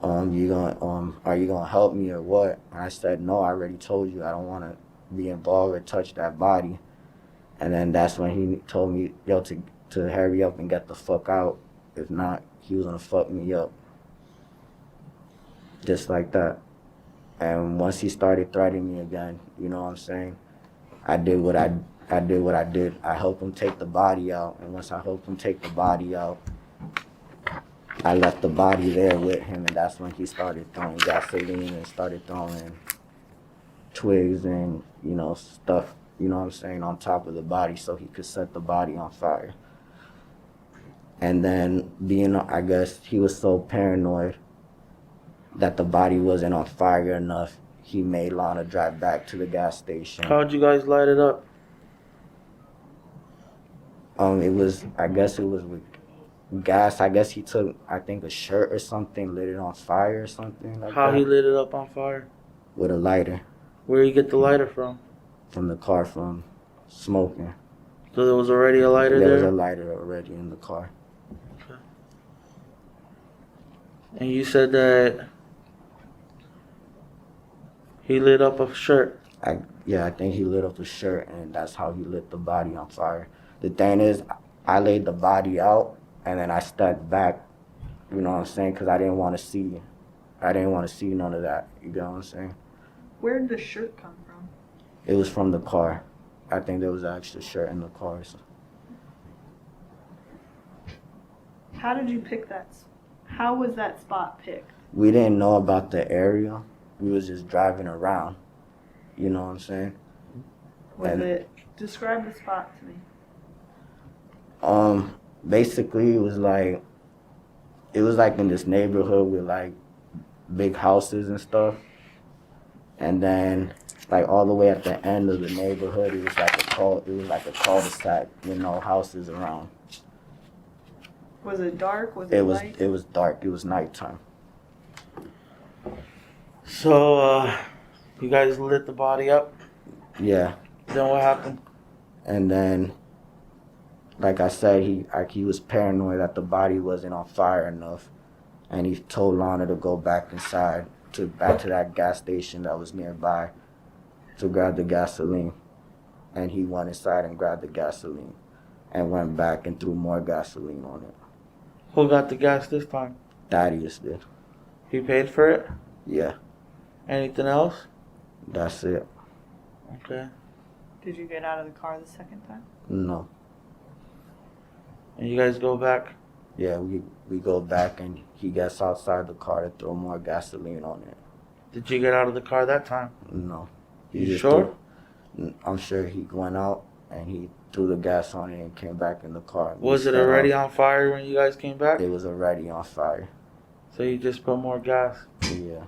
E: are you gonna help me or what? And I said, no, I already told you I don't want to be involved or touch that body. And then that's when he told me, yo, to hurry up and get the fuck out. If not, he was gonna fuck me up. Just like that. And once he started threatening me again, you know what I'm saying? I did what I did. I helped him take the body out. And once I helped him take the body out, I left the body there with him, and that's when he started throwing gasoline and started throwing twigs and, stuff, you know what I'm saying, on top of the body so he could set the body on fire. And then I guess he was so paranoid that the body wasn't on fire enough, he made Lana drive back to the gas station.
H: How'd you guys light it up?
E: I guess it was with gas. I guess he took, I think, a shirt or something, lit it on fire or something like
H: How
E: that.
H: he lit it up on fire?
E: With a lighter.
H: Where you get the lighter from?
E: From the car, from smoking.
H: So there was already a lighter there?
E: There was a lighter already in the car.
H: Okay. And you said that he lit up a shirt.
E: I think he lit up a shirt, and that's how he lit the body on fire. The thing is, I laid the body out, and then I stepped back, you know what I'm saying, because I didn't want to see none of that, you know what I'm saying?
L: Where did the shirt come from?
E: It was from the car. I think there was an extra shirt in the car. So.
L: How did you pick that? How was that spot picked?
E: We didn't know about the area. We was just driving around, you know what I'm saying?
L: Describe the spot to me.
E: Basically, it was like in this neighborhood with like big houses and stuff. And then like all the way at the end of the neighborhood, it was like a cul-de-sac with no houses around.
L: Was it dark? Was it light?
E: It was dark. It was nighttime.
H: So, you guys lit the body up?
E: Yeah.
H: Then what happened?
E: And then, like I said, he was paranoid that the body wasn't on fire enough, and he told Lana to go back inside, back to that gas station that was nearby, to grab the gasoline. And he went inside and grabbed the gasoline, and went back and threw more gasoline on it.
H: Who got the gas this time?
E: Thaddeous did.
H: He paid for it?
E: Yeah.
H: Anything else?
E: That's it.
H: Okay.
L: Did you get out of the car the second time?
E: No.
H: And you guys go back?
E: Yeah, we go back, and he gets outside the car to throw more gasoline on it.
H: Did you get out of the car that time?
E: No.
H: You sure?
E: I'm sure he went out and he threw the gas on it and came back in the car.
H: Was it already on fire when you guys came back?
E: It was already on fire.
H: So you just put more gas?
E: Yeah.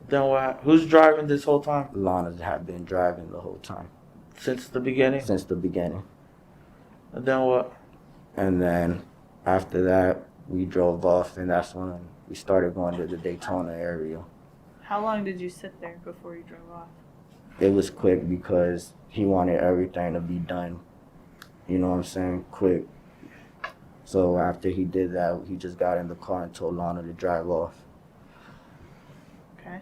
H: Then what? Who's driving this whole time?
E: Lana had been driving the whole time.
H: Since the beginning?
E: Since the beginning.
H: And then what?
E: And then after that, we drove off, and that's when we started going to the Daytona area.
L: How long did you sit there before you drove off?
E: It was quick because he wanted everything to be done, you know what I'm saying, quick. So after he did that, he just got in the car and told Lana to drive off.
L: Okay.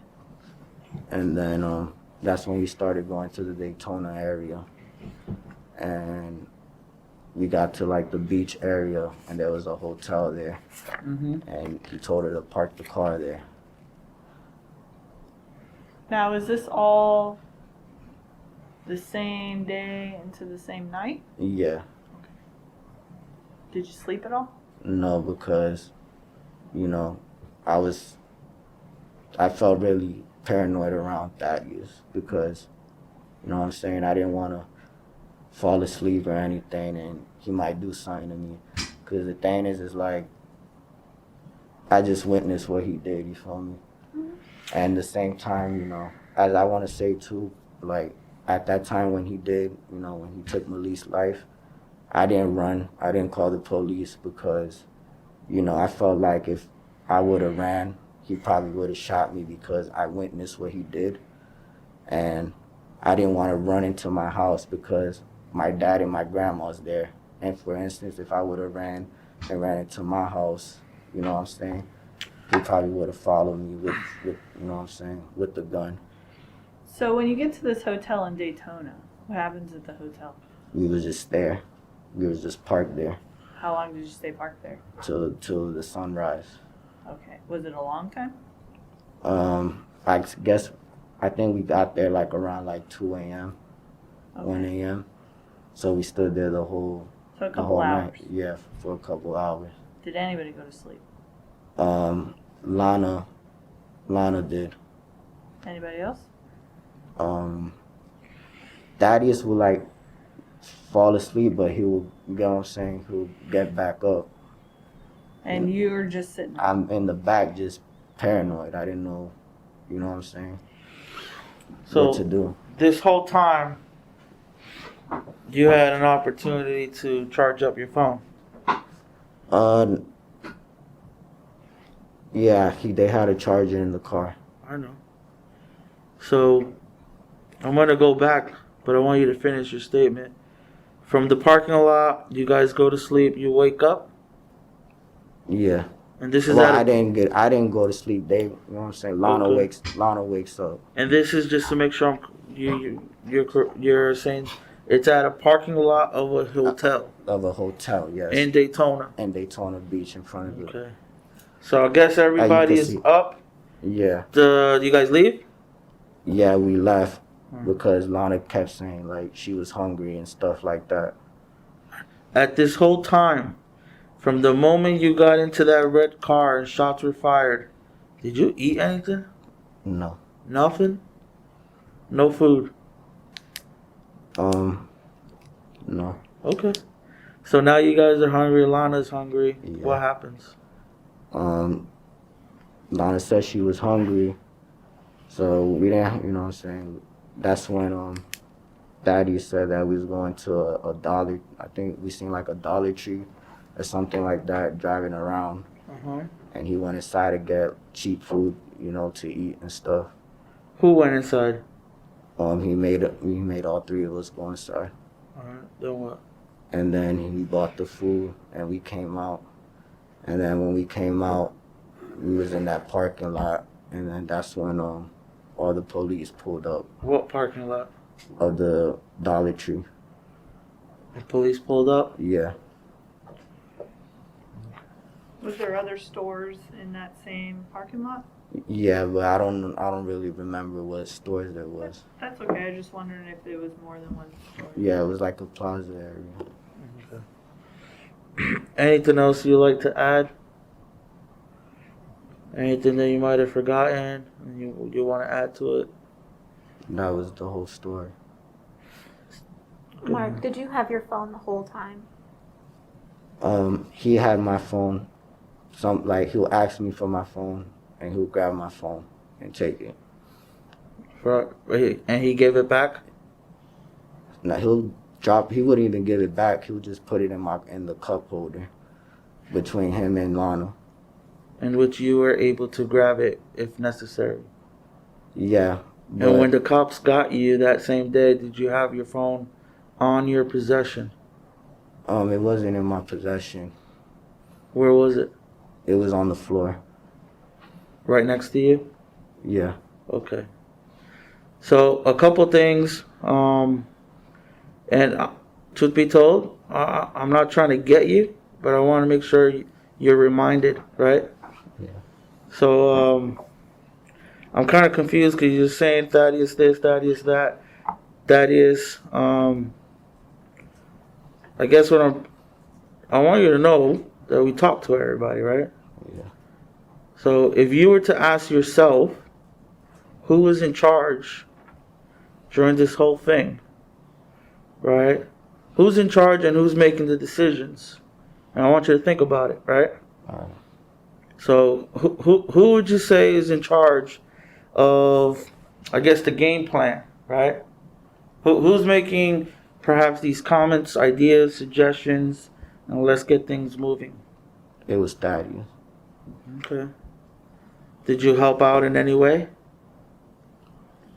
E: And then that's when we started going to the Daytona area. And we got to like the beach area, and there was a hotel there.
H: Mm-hmm.
E: And he told her to park the car there.
L: Now, is this all the same day into the same night?
E: Yeah.
L: Did you sleep at all?
E: No, because, you know, I felt really paranoid around Thaddeous because, you know what I'm saying, I didn't want to fall asleep or anything and he might do something to me. Because the thing is like, I just witnessed what he did, you feel me? Mm-hmm. And at the same time, you know, as I want to say too, like, at that time when he did, you know, when he took Malik's life, I didn't run. I didn't call the police because, you know, I felt like if I would have ran, he probably would have shot me because I witnessed what he did. And I didn't want to run into my house because my dad and my grandma was there. And for instance, if I would have ran into my house, you know what I'm saying, he probably would have followed me with, you know what I'm saying, with the gun.
L: So when you get to this hotel in Daytona, what happens at the hotel? We
E: was just there. We was just parked there.
L: How long did you stay parked there?
E: Till the sunrise.
L: Okay. Was it a long time?
E: I think we got there like around like 2 a.m., okay. 1 a.m. So we stood there the whole
L: hours.
E: Night. Yeah, for a couple hours.
L: Did anybody go to sleep?
E: Lana did.
L: Anybody else?
E: Thaddeous would like fall asleep, but he would, you know what I'm saying, he would get back up.
L: And you were just sitting there?
E: I'm in the back just paranoid. I didn't know, you know what I'm saying,
H: so
E: what to do.
H: This whole time, you had an opportunity to charge up your phone.
E: Yeah, they had a charger in the car.
H: I know. So, I'm going to go back, but I want you to finish your statement. From the parking lot, you guys go to sleep, you wake up?
E: Yeah.
H: And this is
E: I didn't go to sleep. You know what I'm saying? Lana wakes up.
H: And this is just to make sure you're saying it's at a parking lot of a hotel.
E: Of a hotel, yes.
H: In Daytona.
E: In Daytona Beach, in front of it.
H: Okay. So I guess everybody is up.
E: Yeah.
H: You guys leave?
E: Yeah, we left because Lana kept saying like she was hungry and stuff like that.
H: At this whole time, from the moment you got into that red car and shots were fired, did you eat anything?
E: No.
H: Nothing? No food?
E: No.
H: Okay. So now you guys are hungry. Lana's hungry.
E: Yeah.
H: What happens?
E: Lana said she was hungry. So we didn't, you know what I'm saying? That's when Daddy said that we was going to a dollar, I think we seen like a Dollar Tree or something like that driving around. And he went inside to get cheap food, you know, to eat and stuff.
H: Who went inside?
E: He made all three of us go inside.
H: Alright, then what?
E: And then he bought the food and we came out. And then when we came out, we was in that parking lot, and then that's when all the police pulled up.
H: What parking lot?
E: Of the Dollar Tree.
H: The police pulled up?
E: Yeah.
L: Was there other stores in that same parking lot?
E: Yeah, but I don't really remember what stores there was.
L: That's okay. I was just wondering if there was more than one store.
E: Yeah, it was like a plaza area.
H: Okay. Anything else you'd like to add? Anything that you might have forgotten and you want to add to it?
E: That was the whole story.
J: Mark, did you have your phone the whole time?
E: He had my phone. He'll ask me for my phone, and he'll grab my phone and take it.
H: And he gave it back?
E: No, he wouldn't even give it back. He'll just put it in the cup holder between him and Lana.
H: In which you were able to grab it if necessary.
E: Yeah.
H: And when the cops got you that same day, did you have your phone on your possession?
E: It wasn't in my possession.
H: Where was it?
E: It was on the floor.
H: Right next to you?
E: Yeah.
H: Okay. So a couple things, and truth be told, I'm not trying to get you, but I want to make sure you're reminded, right?
E: Yeah.
H: So I'm kind of confused because you're saying Thaddeous this, Thaddeous that. Thaddeous, I guess I want you to know that we talk to everybody, right?
E: Yeah.
H: So if you were to ask yourself who was in charge during this whole thing, right? Who's in charge and who's making the decisions? And I want you to think about it, right?
E: All right.
H: So who would you say is in charge of, I guess, the game plan, right? Who's making perhaps these comments, ideas, suggestions, and let's get things moving?
E: It was Thaddeous.
H: Okay. Did you help out in any way?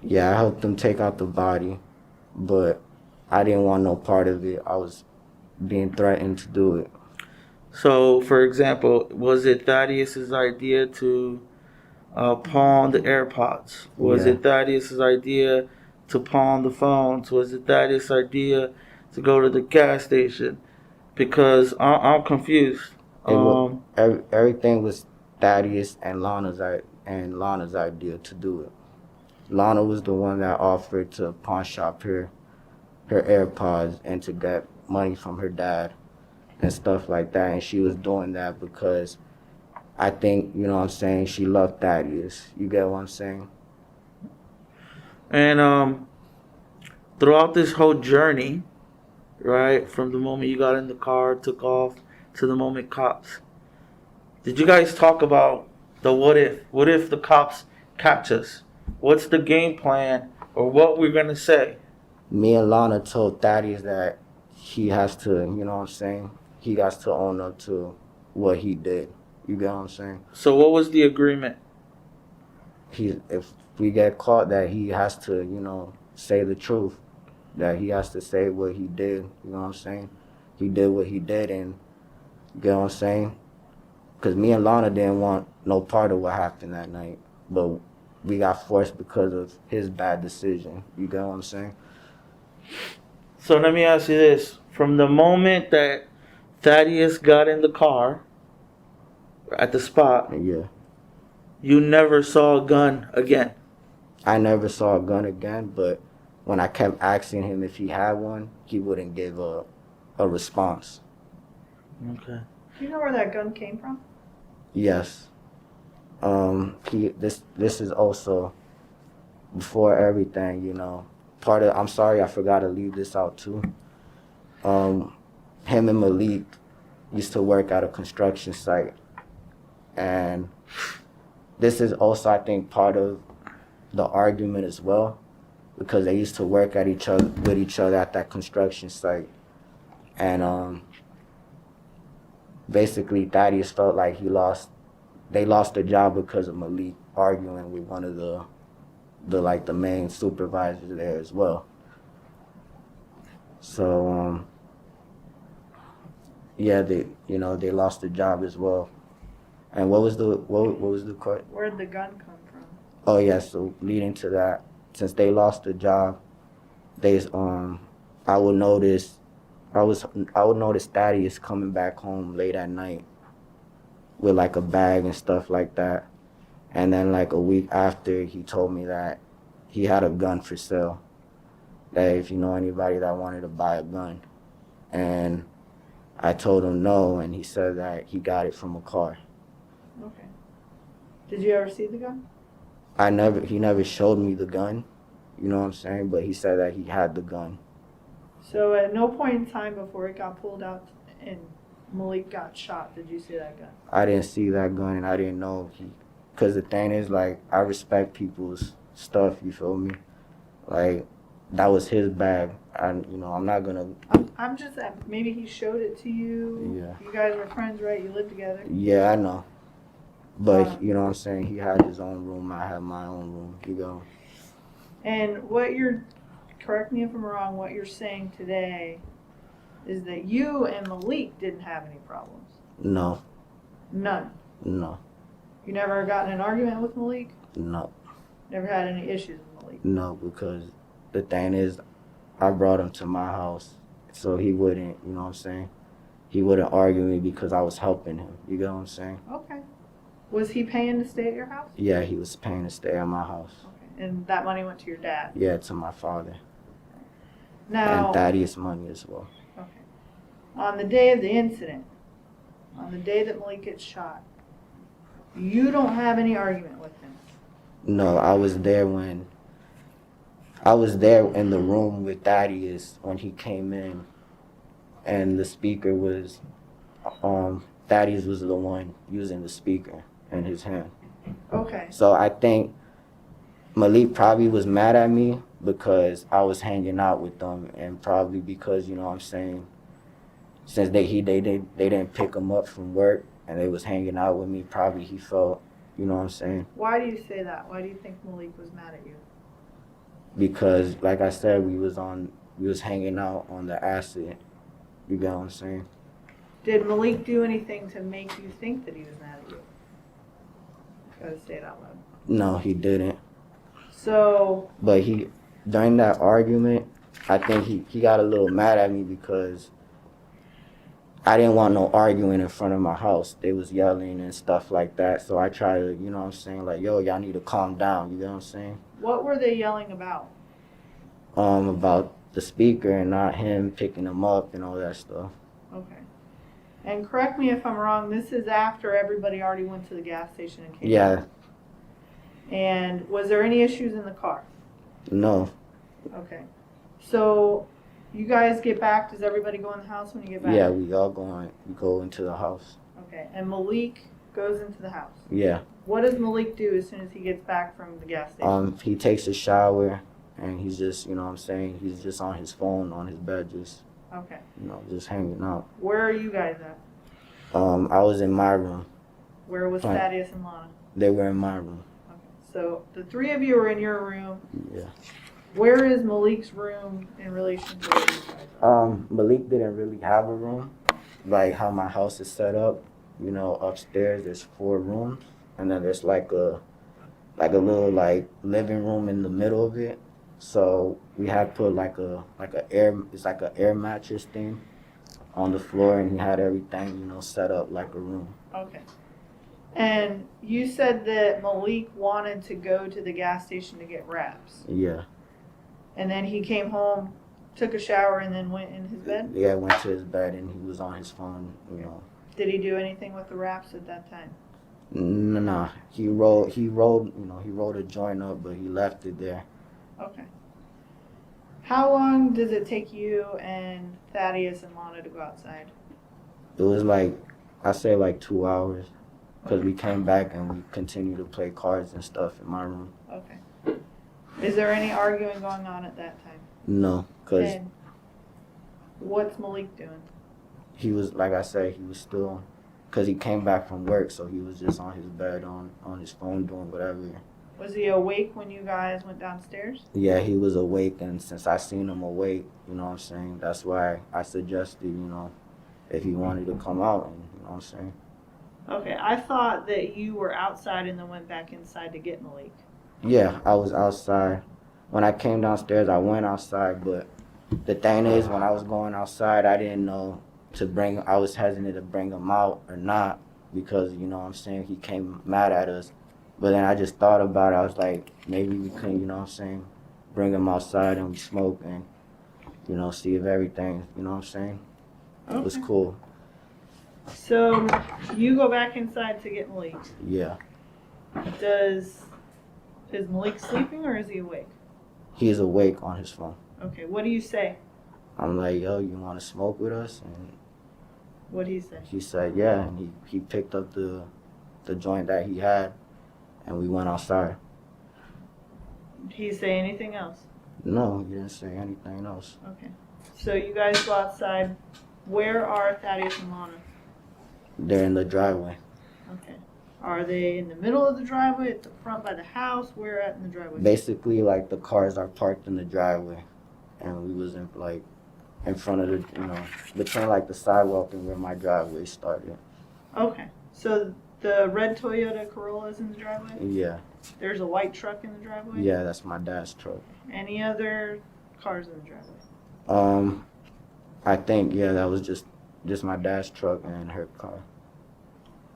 E: Yeah, I helped them take out the body, but I didn't want no part of it. I was being threatened to do it.
H: So, for example, was it Thaddeus' idea to pawn the AirPods? Was it Thaddeus' idea to pawn the phones? Was it Thaddeus' idea to go to the gas station? Because I'm confused.
E: Everything was Thaddeus and Lana's idea to do it. Lana was the one that offered to pawn shop her AirPods and to get money from her dad and stuff like that. And she was doing that because I think, you know what I'm saying, she loved Thaddeus. You get what I'm saying?
H: And throughout this whole journey, right, from the moment you got in the car, took off, to the moment cops, did you guys talk about the what if? What if the cops catch us? What's the game plan or what we're going to say?
E: Me and Lana told Thaddeus that he has to, you know what I'm saying? He has to own up to what he did. You get what I'm saying?
H: So what was the agreement?
E: If we get caught, that he has to, you know, say the truth. That he has to say what he did. You know what I'm saying? He did what he did, and you get what I'm saying? Because me and Lana didn't want no part of what happened that night, but we got forced because of his bad decision. You get what I'm saying?
H: So let me ask you this. From the moment that Thaddeus got in the car at the spot,
E: Yeah.
H: you never saw a gun again?
E: I never saw a gun again, but when I kept asking him if he had one, he wouldn't give a response.
H: Okay.
L: Do you know where that gun came from?
E: Yes. This is also before everything, you know. I'm sorry, I forgot to leave this out too. Him and Malik used to work at a construction site, and this is also, I think, part of the argument as well, because they used to work with each other at that construction site, and basically Thaddeus felt like they lost the job because of Malik arguing with one of the main supervisors there as well. So yeah, they lost the job as well. And what was the court?
L: Where'd the gun come from?
E: Oh yeah, so leading to that, since they lost the job, I would notice Thaddeus coming back home late at night with like a bag and stuff like that. And then like a week after, he told me that he had a gun for sale, that if you know anybody that wanted to buy a gun. And I told him no, and he said that he got it from a car.
L: Okay. Did you ever see the gun?
E: He never showed me the gun, you know what I'm saying? But he said that he had the gun.
L: So at no point in time before it got pulled out and Malik got shot, did you see that gun?
E: I didn't see that gun, and I didn't know because the thing is, like, I respect people's stuff, you feel me? Like, that was his bag. I'm not gonna...
L: I'm just, maybe he showed it to you.
E: Yeah.
L: You guys were friends, right? You lived together.
E: Yeah, I know. But, you know what I'm saying? He had his own room, I had my own room, you know?
L: And correct me if I'm wrong, what you're saying today is that you and Malik didn't have any problems.
E: No.
L: None.
E: No.
L: You never got in an argument with Malik?
E: No.
L: Never had any issues with Malik?
E: No, because the thing is, I brought him to my house, so he wouldn't, you know what I'm saying? He wouldn't argue with me because I was helping him, you get what I'm saying?
L: Okay. Was he paying to stay at your house?
E: Yeah, he was paying to stay at my house.
L: Okay. And that money went to your dad?
E: Yeah, to my father.
L: Now,
E: and Thaddeus' money as well.
L: Okay. On the day of the incident, on the day that Malik gets shot, you don't have any argument with him?
E: No, I was there in the room with Thaddeus when he came in, and the speaker was, Thaddeus was the one using the speaker in his hand.
L: Okay.
E: So I think Malik probably was mad at me because I was hanging out with them, and probably because, you know what I'm saying, since they didn't pick him up from work and they was hanging out with me, probably he felt, you know what I'm saying.
L: Why do you say that? Why do you think Malik was mad at you?
E: Because, like I said, we was hanging out on the acid. You get what I'm saying?
L: Did Malik do anything to make you think that he was mad at you? Gotta say it out loud.
E: No, he didn't.
L: So.
E: But during that argument, I think he got a little mad at me because I didn't want no arguing in front of my house. They was yelling and stuff like that. So I tried to, you know what I'm saying, like, yo, y'all need to calm down. You know what I'm saying?
L: What were they yelling about?
E: About the speaker and not him picking him up and all that stuff.
L: Okay. And correct me if I'm wrong, this is after everybody already went to the gas station and came
E: Yeah.
L: out. And was there any issues in the car?
E: No.
L: Okay. So you guys get back, does everybody go in the house when you get back?
E: Yeah, we go into the house.
L: Okay. And Malik goes into the house?
E: Yeah.
L: What does Malik do as soon as he gets back from the gas station?
E: He takes a shower and he's just, you know what I'm saying, he's just on his phone, on his bed, just,
L: Okay.
E: you know, just hanging out.
L: Where are you guys at?
E: I was in my room.
L: Where was
E: Fine.
L: Thaddeus and Lana?
E: They were in my room.
L: Okay. So the three of you are in your room.
E: Yeah.
L: Where is Malik's room in relation to where you guys are?
E: Malik didn't really have a room, like how my house is set up. You know, upstairs there's 4 rooms, and then there's like a little like living room in the middle of it. So we had put like a air mattress thing on the floor, and he had everything, you know, set up like a room.
L: Okay. And you said that Malik wanted to go to the gas station to get wraps.
E: Yeah.
L: And then he came home, took a shower, and then went in his bed?
E: Yeah, went to his bed and he was on his phone, you know.
L: Did he do anything with the wraps at that time?
E: Nah. He rolled a joint up, but he left it there.
L: Okay. How long does it take you and Thaddeus and Lana to go outside?
E: It was like, I say like 2 hours, because we came back and we continued to play cards and stuff in my room.
L: Okay. Is there any arguing going on at that time?
E: No, because
L: And what's Malik doing?
E: he was, like I said, he was still, because he came back from work, so he was just on his bed, on his phone, doing whatever.
L: Was he awake when you guys went downstairs?
E: Yeah, he was awake, and since I seen him awake, you know what I'm saying, that's why I suggested, you know, if he wanted to come out, and you know what I'm saying.
L: Okay, I thought that you were outside and then went back inside to get Malik.
E: Yeah, I was outside. When I came downstairs, I went outside, but the thing is, when I was going outside, I didn't know I was hesitant to bring him out or not, because, you know what I'm saying, he came mad at us. But then I just thought about it. I was like, maybe we could, you know what I'm saying, bring him outside and we smoke and, you know, see if everything, you know what I'm saying,
L: Okay.
E: was cool.
L: So you go back inside to get Malik.
E: Yeah.
L: Is Malik sleeping or is he awake?
E: He's awake on his phone.
L: Okay, what do you say?
E: I'm like, yo, you want to smoke with us? And
L: What did he say?
E: he said, yeah. And he picked up the joint that he had, and we went outside.
L: Did he say anything else?
E: No, he didn't say anything else.
L: Okay. So you guys go outside. Where are Thaddeus and Lana?
E: They're in the driveway.
L: Okay. Are they in the middle of the driveway, at the front by the house? Where at in the driveway?
E: Basically, like, the cars are parked in the driveway, and we was in, like, in front of the, you know, between, like, the sidewalk and where my driveway started.
L: Okay. So the red Toyota Corolla is in the driveway?
E: Yeah.
L: There's a white truck in the driveway?
E: Yeah, that's my dad's truck.
L: Any other cars in the driveway?
E: I think, yeah, that was just my dad's truck and her car.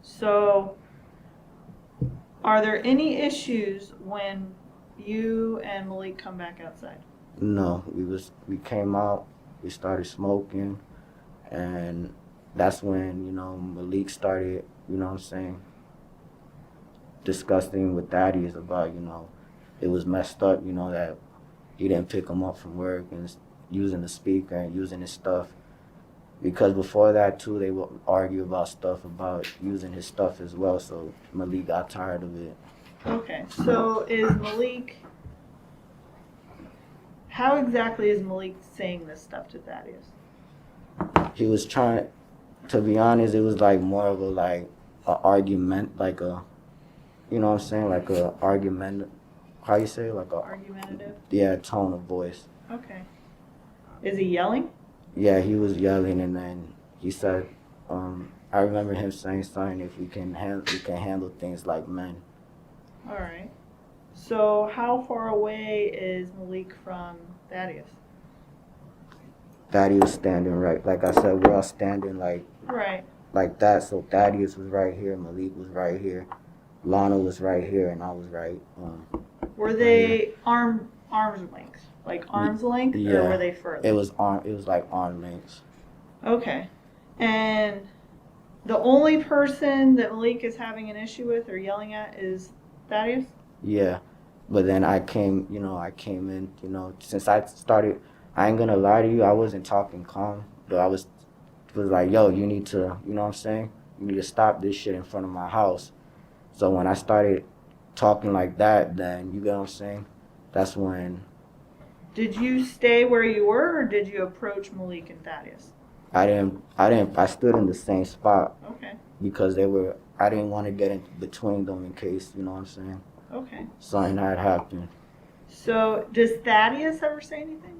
L: So, are there any issues when you and Malik come back outside?
E: No, we came out, we started smoking, and that's when, you know, Malik started, you know what I'm saying, discussing with Thaddeus about, you know, it was messed up, you know, that he didn't pick him up from work and using the speaker and using his stuff. Because before that, too, they would argue about stuff, about using his stuff as well, so Malik got tired of it.
L: Okay, so is Malik, how exactly is Malik saying this stuff to Thaddeus?
E: He was trying, to be honest, it was like more of a argument, like a, you know what I'm saying, like a argument, how you say it? Like a
L: argumentative?
E: Yeah, tone of voice.
L: Okay. Is he yelling?
E: Yeah, he was yelling, and then he said, I remember him saying something, if we can handle things like men.
L: All right. So how far away is Malik from Thaddeus?
E: Thaddeus standing right, like I said, we're all standing like that. So Thaddeus was right here, Malik was right here, Lana was right here, and I was right.
L: Were they arm's length? Like arm's length,
E: yeah,
L: or were they further?
E: It was like arm lengths.
L: Okay. And the only person that Malik is having an issue with or yelling at is Thaddeus?
E: Yeah. But then I came in, you know, since I started, I ain't gonna lie to you, I wasn't talking calm, but I was like, yo, you need to, you know what I'm saying? You need to stop this shit in front of my house. So when I started talking like that, then, you get what I'm saying? That's when
L: Did you stay where you were, or did you approach Malik and Thaddeus?
E: I stood in the same spot.
L: Okay.
E: Because I didn't want to get in between them in case, you know what I'm saying?
L: Okay.
E: Something had happened.
L: So, does Thaddeus ever say anything?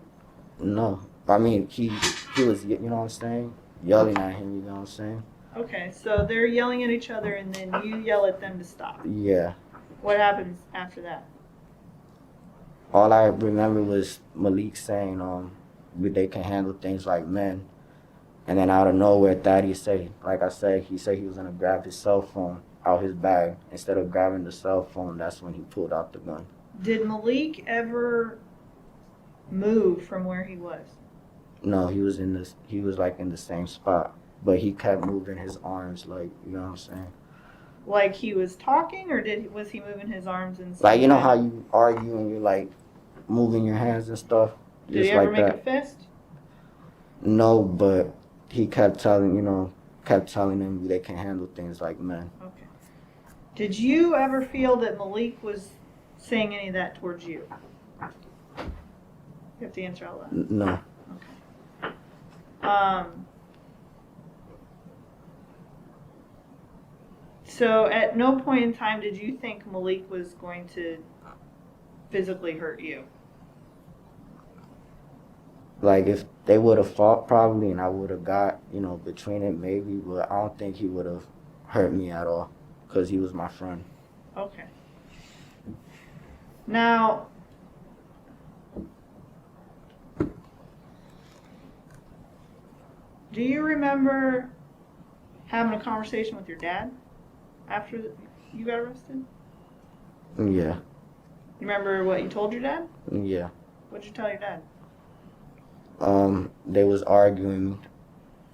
E: No. I mean, he was, you know what I'm saying? Yelling at him, you know what I'm saying?
L: Okay, so they're yelling at each other, and then you yell at them to stop.
E: Yeah.
L: What happens after that?
E: All I remember was Malik saying, they can handle things like men. And then out of nowhere, Thaddeus said, like I said, he said he was gonna grab his cell phone out his bag. Instead of grabbing the cell phone, that's when he pulled out the gun.
L: Did Malik ever move from where he was?
E: No, he was like in the same spot. But he kept moving his arms, like, you know what I'm saying?
L: Like he was talking, or was he moving his arms and stuff?
E: Like, you know how you argue and you're like moving your hands and stuff?
L: Did he ever make a fist?
E: No, but he kept telling them they can handle things like men.
L: Okay. Did you ever feel that Malik was saying any of that towards you? You have to answer out loud.
E: No.
L: Okay. So at no point in time did you think Malik was going to physically hurt you?
E: Like, if they would have fought probably and I would have got, between it maybe, but I don't think he would have hurt me at all because he was my friend.
L: Okay. Now, do you remember having a conversation with your dad after you got arrested?
E: Yeah.
L: You remember what you told your dad?
E: Yeah.
L: What'd you tell your dad?
E: They was arguing,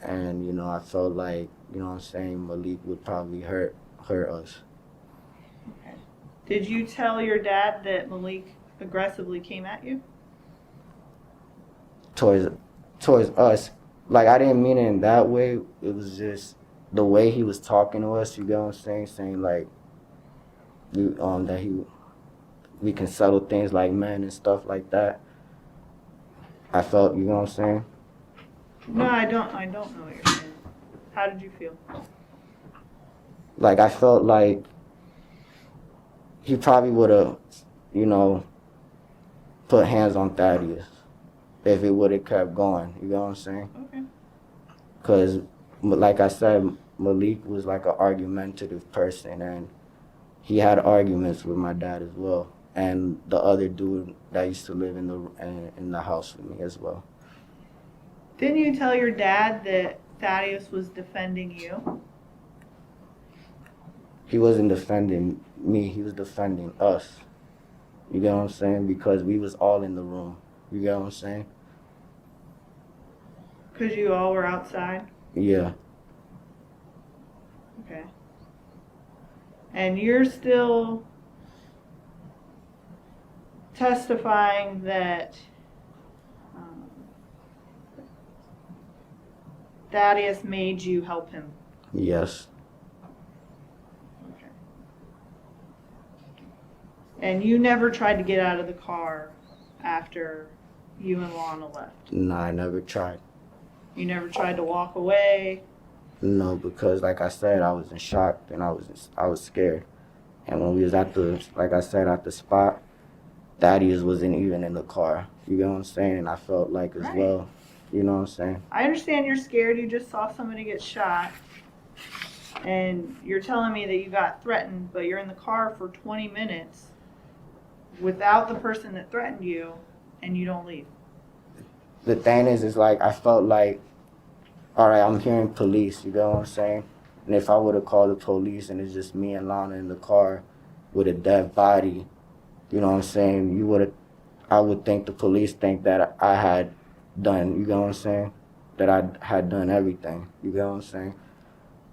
E: and, I felt like, you know what I'm saying, Malik would probably hurt us.
L: Okay. Did you tell your dad that Malik aggressively came at you?
E: Towards us. Like, I didn't mean it in that way. It was just the way he was talking to us, you get what I'm saying? Saying, like, we can settle things like men and stuff like that. I felt, you know what I'm saying?
L: No, I don't know what you're saying. How did you feel?
E: Like, I felt like he probably would have, put hands on Thaddeus if it would have kept going, you know what I'm saying?
L: Okay.
E: Because, like I said, Malik was like an argumentative person, and he had arguments with my dad as well. And the other dude that used to live in the house with me as well.
L: Didn't you tell your dad that Thaddeus was defending you?
E: He wasn't defending me, he was defending us. You get what I'm saying? Because we was all in the room. You get what I'm saying?
L: Because you all were outside?
E: Yeah.
L: Okay. And you're still testifying that Thaddeus made you help him?
E: Yes.
L: Okay. And you never tried to get out of the car after you and Lana left?
E: No, I never tried.
L: You never tried to walk away?
E: No, because like I said, I was in shock and I was scared. And when we was at the spot, Thaddeus wasn't even in the car. You know what I'm saying? And I felt like as well, you know what I'm saying?
L: I understand you're scared. You just saw somebody get shot. And you're telling me that you got threatened, but you're in the car for 20 minutes without the person that threatened you, and you don't leave.
E: The thing is like, I felt like, all right, I'm hearing police, you know what I'm saying? And if I would have called the police and it's just me and Lana in the car with a dead body, you know what I'm saying, I would think the police think that I had done, you know what I'm saying? That I had done everything, you know what I'm saying?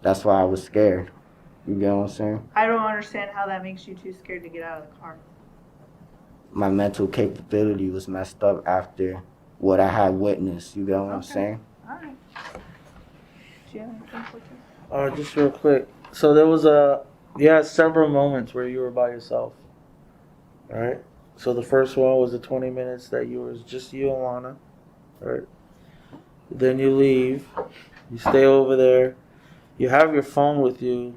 E: That's why I was scared, you know what I'm saying?
L: I don't understand how that makes you too scared to get out of the car.
E: My mental capability was messed up after what I had witnessed, you know what I'm saying?
L: All right. Do you have anything for you?
H: Just real quick. So there was you had several moments where you were by yourself, right? So the first one was the 20 minutes that you was just you and Lana, right? Then you leave, you stay over there, you have your phone with you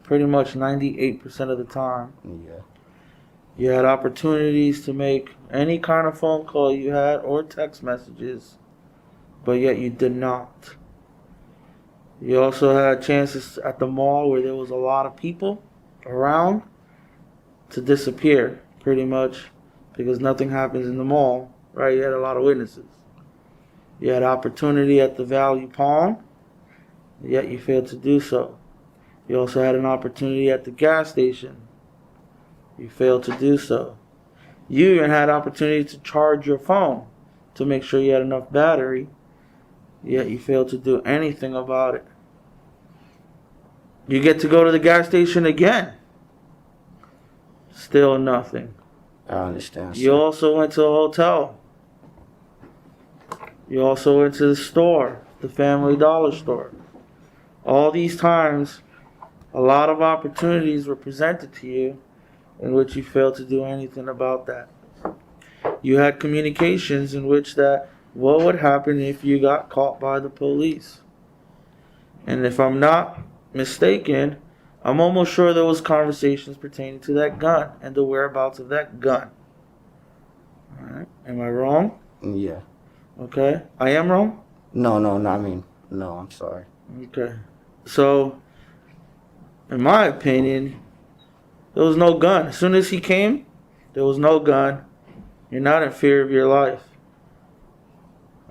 H: pretty much 98% of the time.
E: Yeah.
H: You had opportunities to make any kind of phone call you had or text messages, but yet you did not. You also had chances at the mall where there was a lot of people around to disappear, pretty much, because nothing happens in the mall, right? You had a lot of witnesses. You had opportunity at the Value Pawn, yet you failed to do so. You also had an opportunity at the gas station. You failed to do so. You even had opportunity to charge your phone to make sure you had enough battery, yet you failed to do anything about it. You get to go to the gas station again. Still nothing.
E: I understand.
H: You also went to a hotel. You also went to the store, the Family Dollar store. All these times, a lot of opportunities were presented to you in which you failed to do anything about that. You had communications in which that what would happen if you got caught by the police. And if I'm not mistaken, I'm almost sure there was conversations pertaining to that gun and the whereabouts of that gun. Alright, am I wrong?
E: Yeah.
H: Okay, I am wrong?
E: No, I'm sorry.
H: Okay, so, in my opinion, there was no gun. As soon as he came, there was no gun. You're not in fear of your life.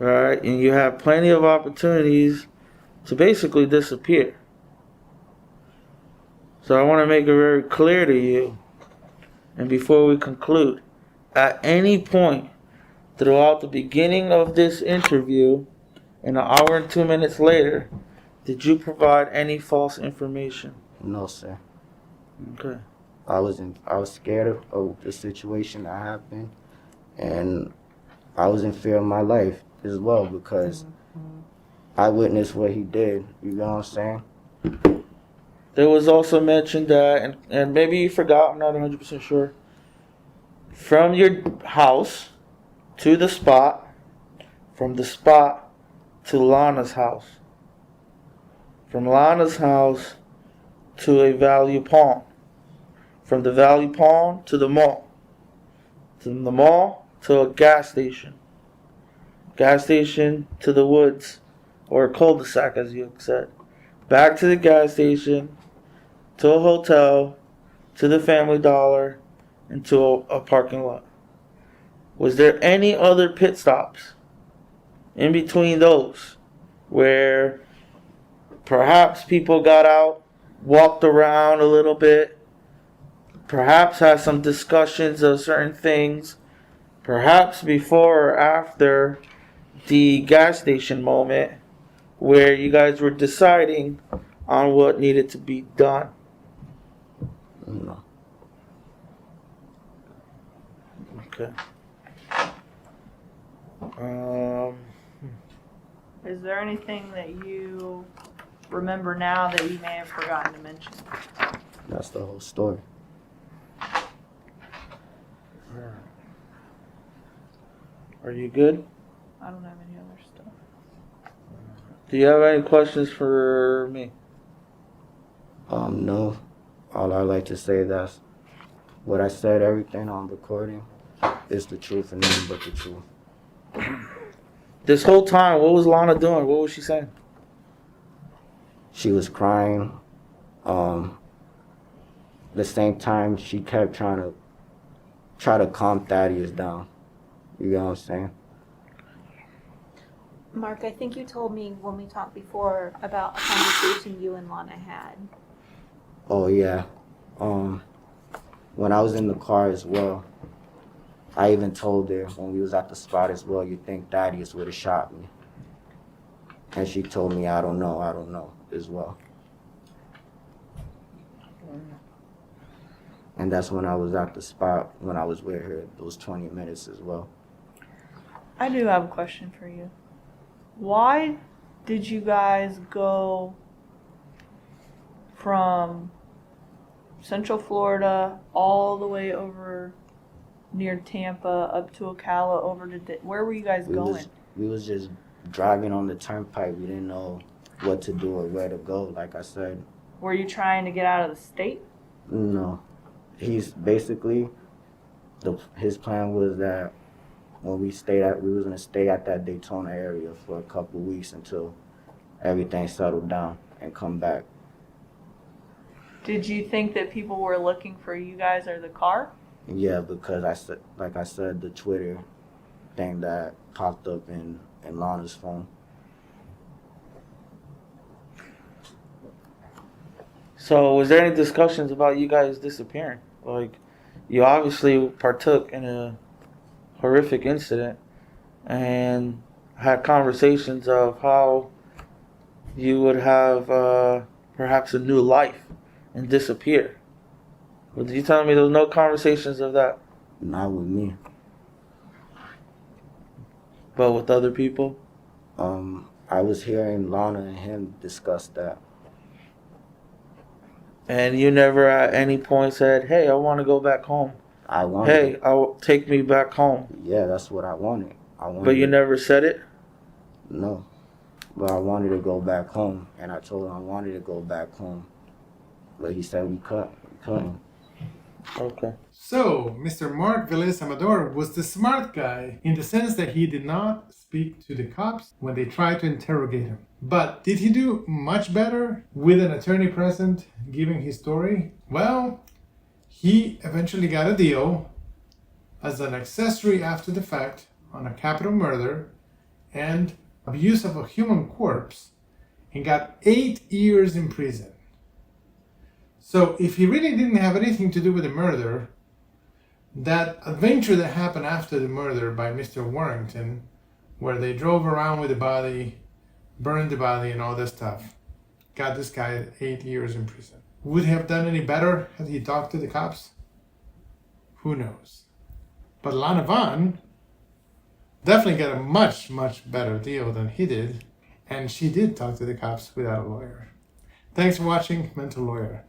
H: Alright, and you have plenty of opportunities to basically disappear. So I want to make it very clear to you, and before we conclude, at any point throughout the beginning of this interview, and an hour and 2 minutes later, did you provide any false information?
E: No, sir.
H: Okay.
E: I was scared of the situation that happened, and I was in fear of my life as well because I witnessed what he did. You know what I'm saying?
H: There was also mentioned that, and maybe you forgot, I'm not 100% sure, from your house to the spot, from the spot to Lana's house, from Lana's house to a Value Pawn, from the Value Pawn to the mall, from the mall to a gas station to the woods, or a cul-de-sac as you said, back to the gas station, to a hotel, to the Family Dollar, and to a parking lot. Was there any other pit stops in between those where perhaps people got out, walked around a little bit, perhaps had some discussions of certain things, perhaps before or after the gas station moment where you guys were deciding on what needed to be done?
E: No.
H: Okay.
L: Is there anything that you remember now that you may have forgotten to mention?
E: That's the whole story.
H: Are you good?
L: I don't have any other stuff.
H: Do you have any questions for me?
E: No. All I like to say that's what I said, everything on recording is the truth and nothing but the truth.
H: This whole time, what was Lana doing? What was she saying?
E: She was crying. The same time she kept trying to calm Thaddeous down. You know what I'm saying?
J: Mark, I think you told me when we talked before about a conversation you and Lana had.
E: Oh yeah. When I was in the car as well, I even told her when we was at the spot as well, you think Thaddeus would have shot me. And she told me, I don't know as well. And that's when I was at the spot, when I was with her, those 20 minutes as well.
L: I do have a question for you. Why did you guys go from Central Florida all the way over near Tampa up to Ocala over to, where were you guys going?
E: We was just driving on the turnpike. We didn't know what to do or where to go, like I said.
L: Were you trying to get out of the state?
E: No. He's basically, his plan was that when we was going to stay at that Daytona area for a couple of weeks until everything settled down and come back.
L: Did you think that people were looking for you guys or the car?
E: Yeah, because like I said, the Twitter thing that popped up in Lana's phone.
H: So, was there any discussions about you guys disappearing? Like, you obviously partook in a horrific incident and had conversations of how you would have perhaps a new life and disappear. But you telling me there was no conversations of that?
E: Not with me.
H: But with other people?
E: I was hearing Lana and him discuss that.
H: And you never at any point said, hey, I want to go back home. Hey, take me back home.
E: Yeah, that's what I wanted.
H: But you never said it?
E: No. But I wanted to go back home. And I told him I wanted to go back home. But he said we couldn't.
H: Okay.
G: So, Mr. Mark Velez-Amador was the smart guy in the sense that he did not speak to the cops when they tried to interrogate him. But did he do much better with an attorney present giving his story? Well, he eventually got a deal as an accessory after the fact on a capital murder and abuse of a human corpse and got 8 years in prison. So if he really didn't have anything to do with the murder, that adventure that happened after the murder by Mr. Warrington, where they drove around with the body, burned the body and all that stuff, got this guy 8 years in prison. Would he have done any better had he talked to the cops? Who knows? But Lana Vaughn definitely got a much, much better deal than he did, and she did talk to the cops without a lawyer. Thanks for watching Mental Lawyer.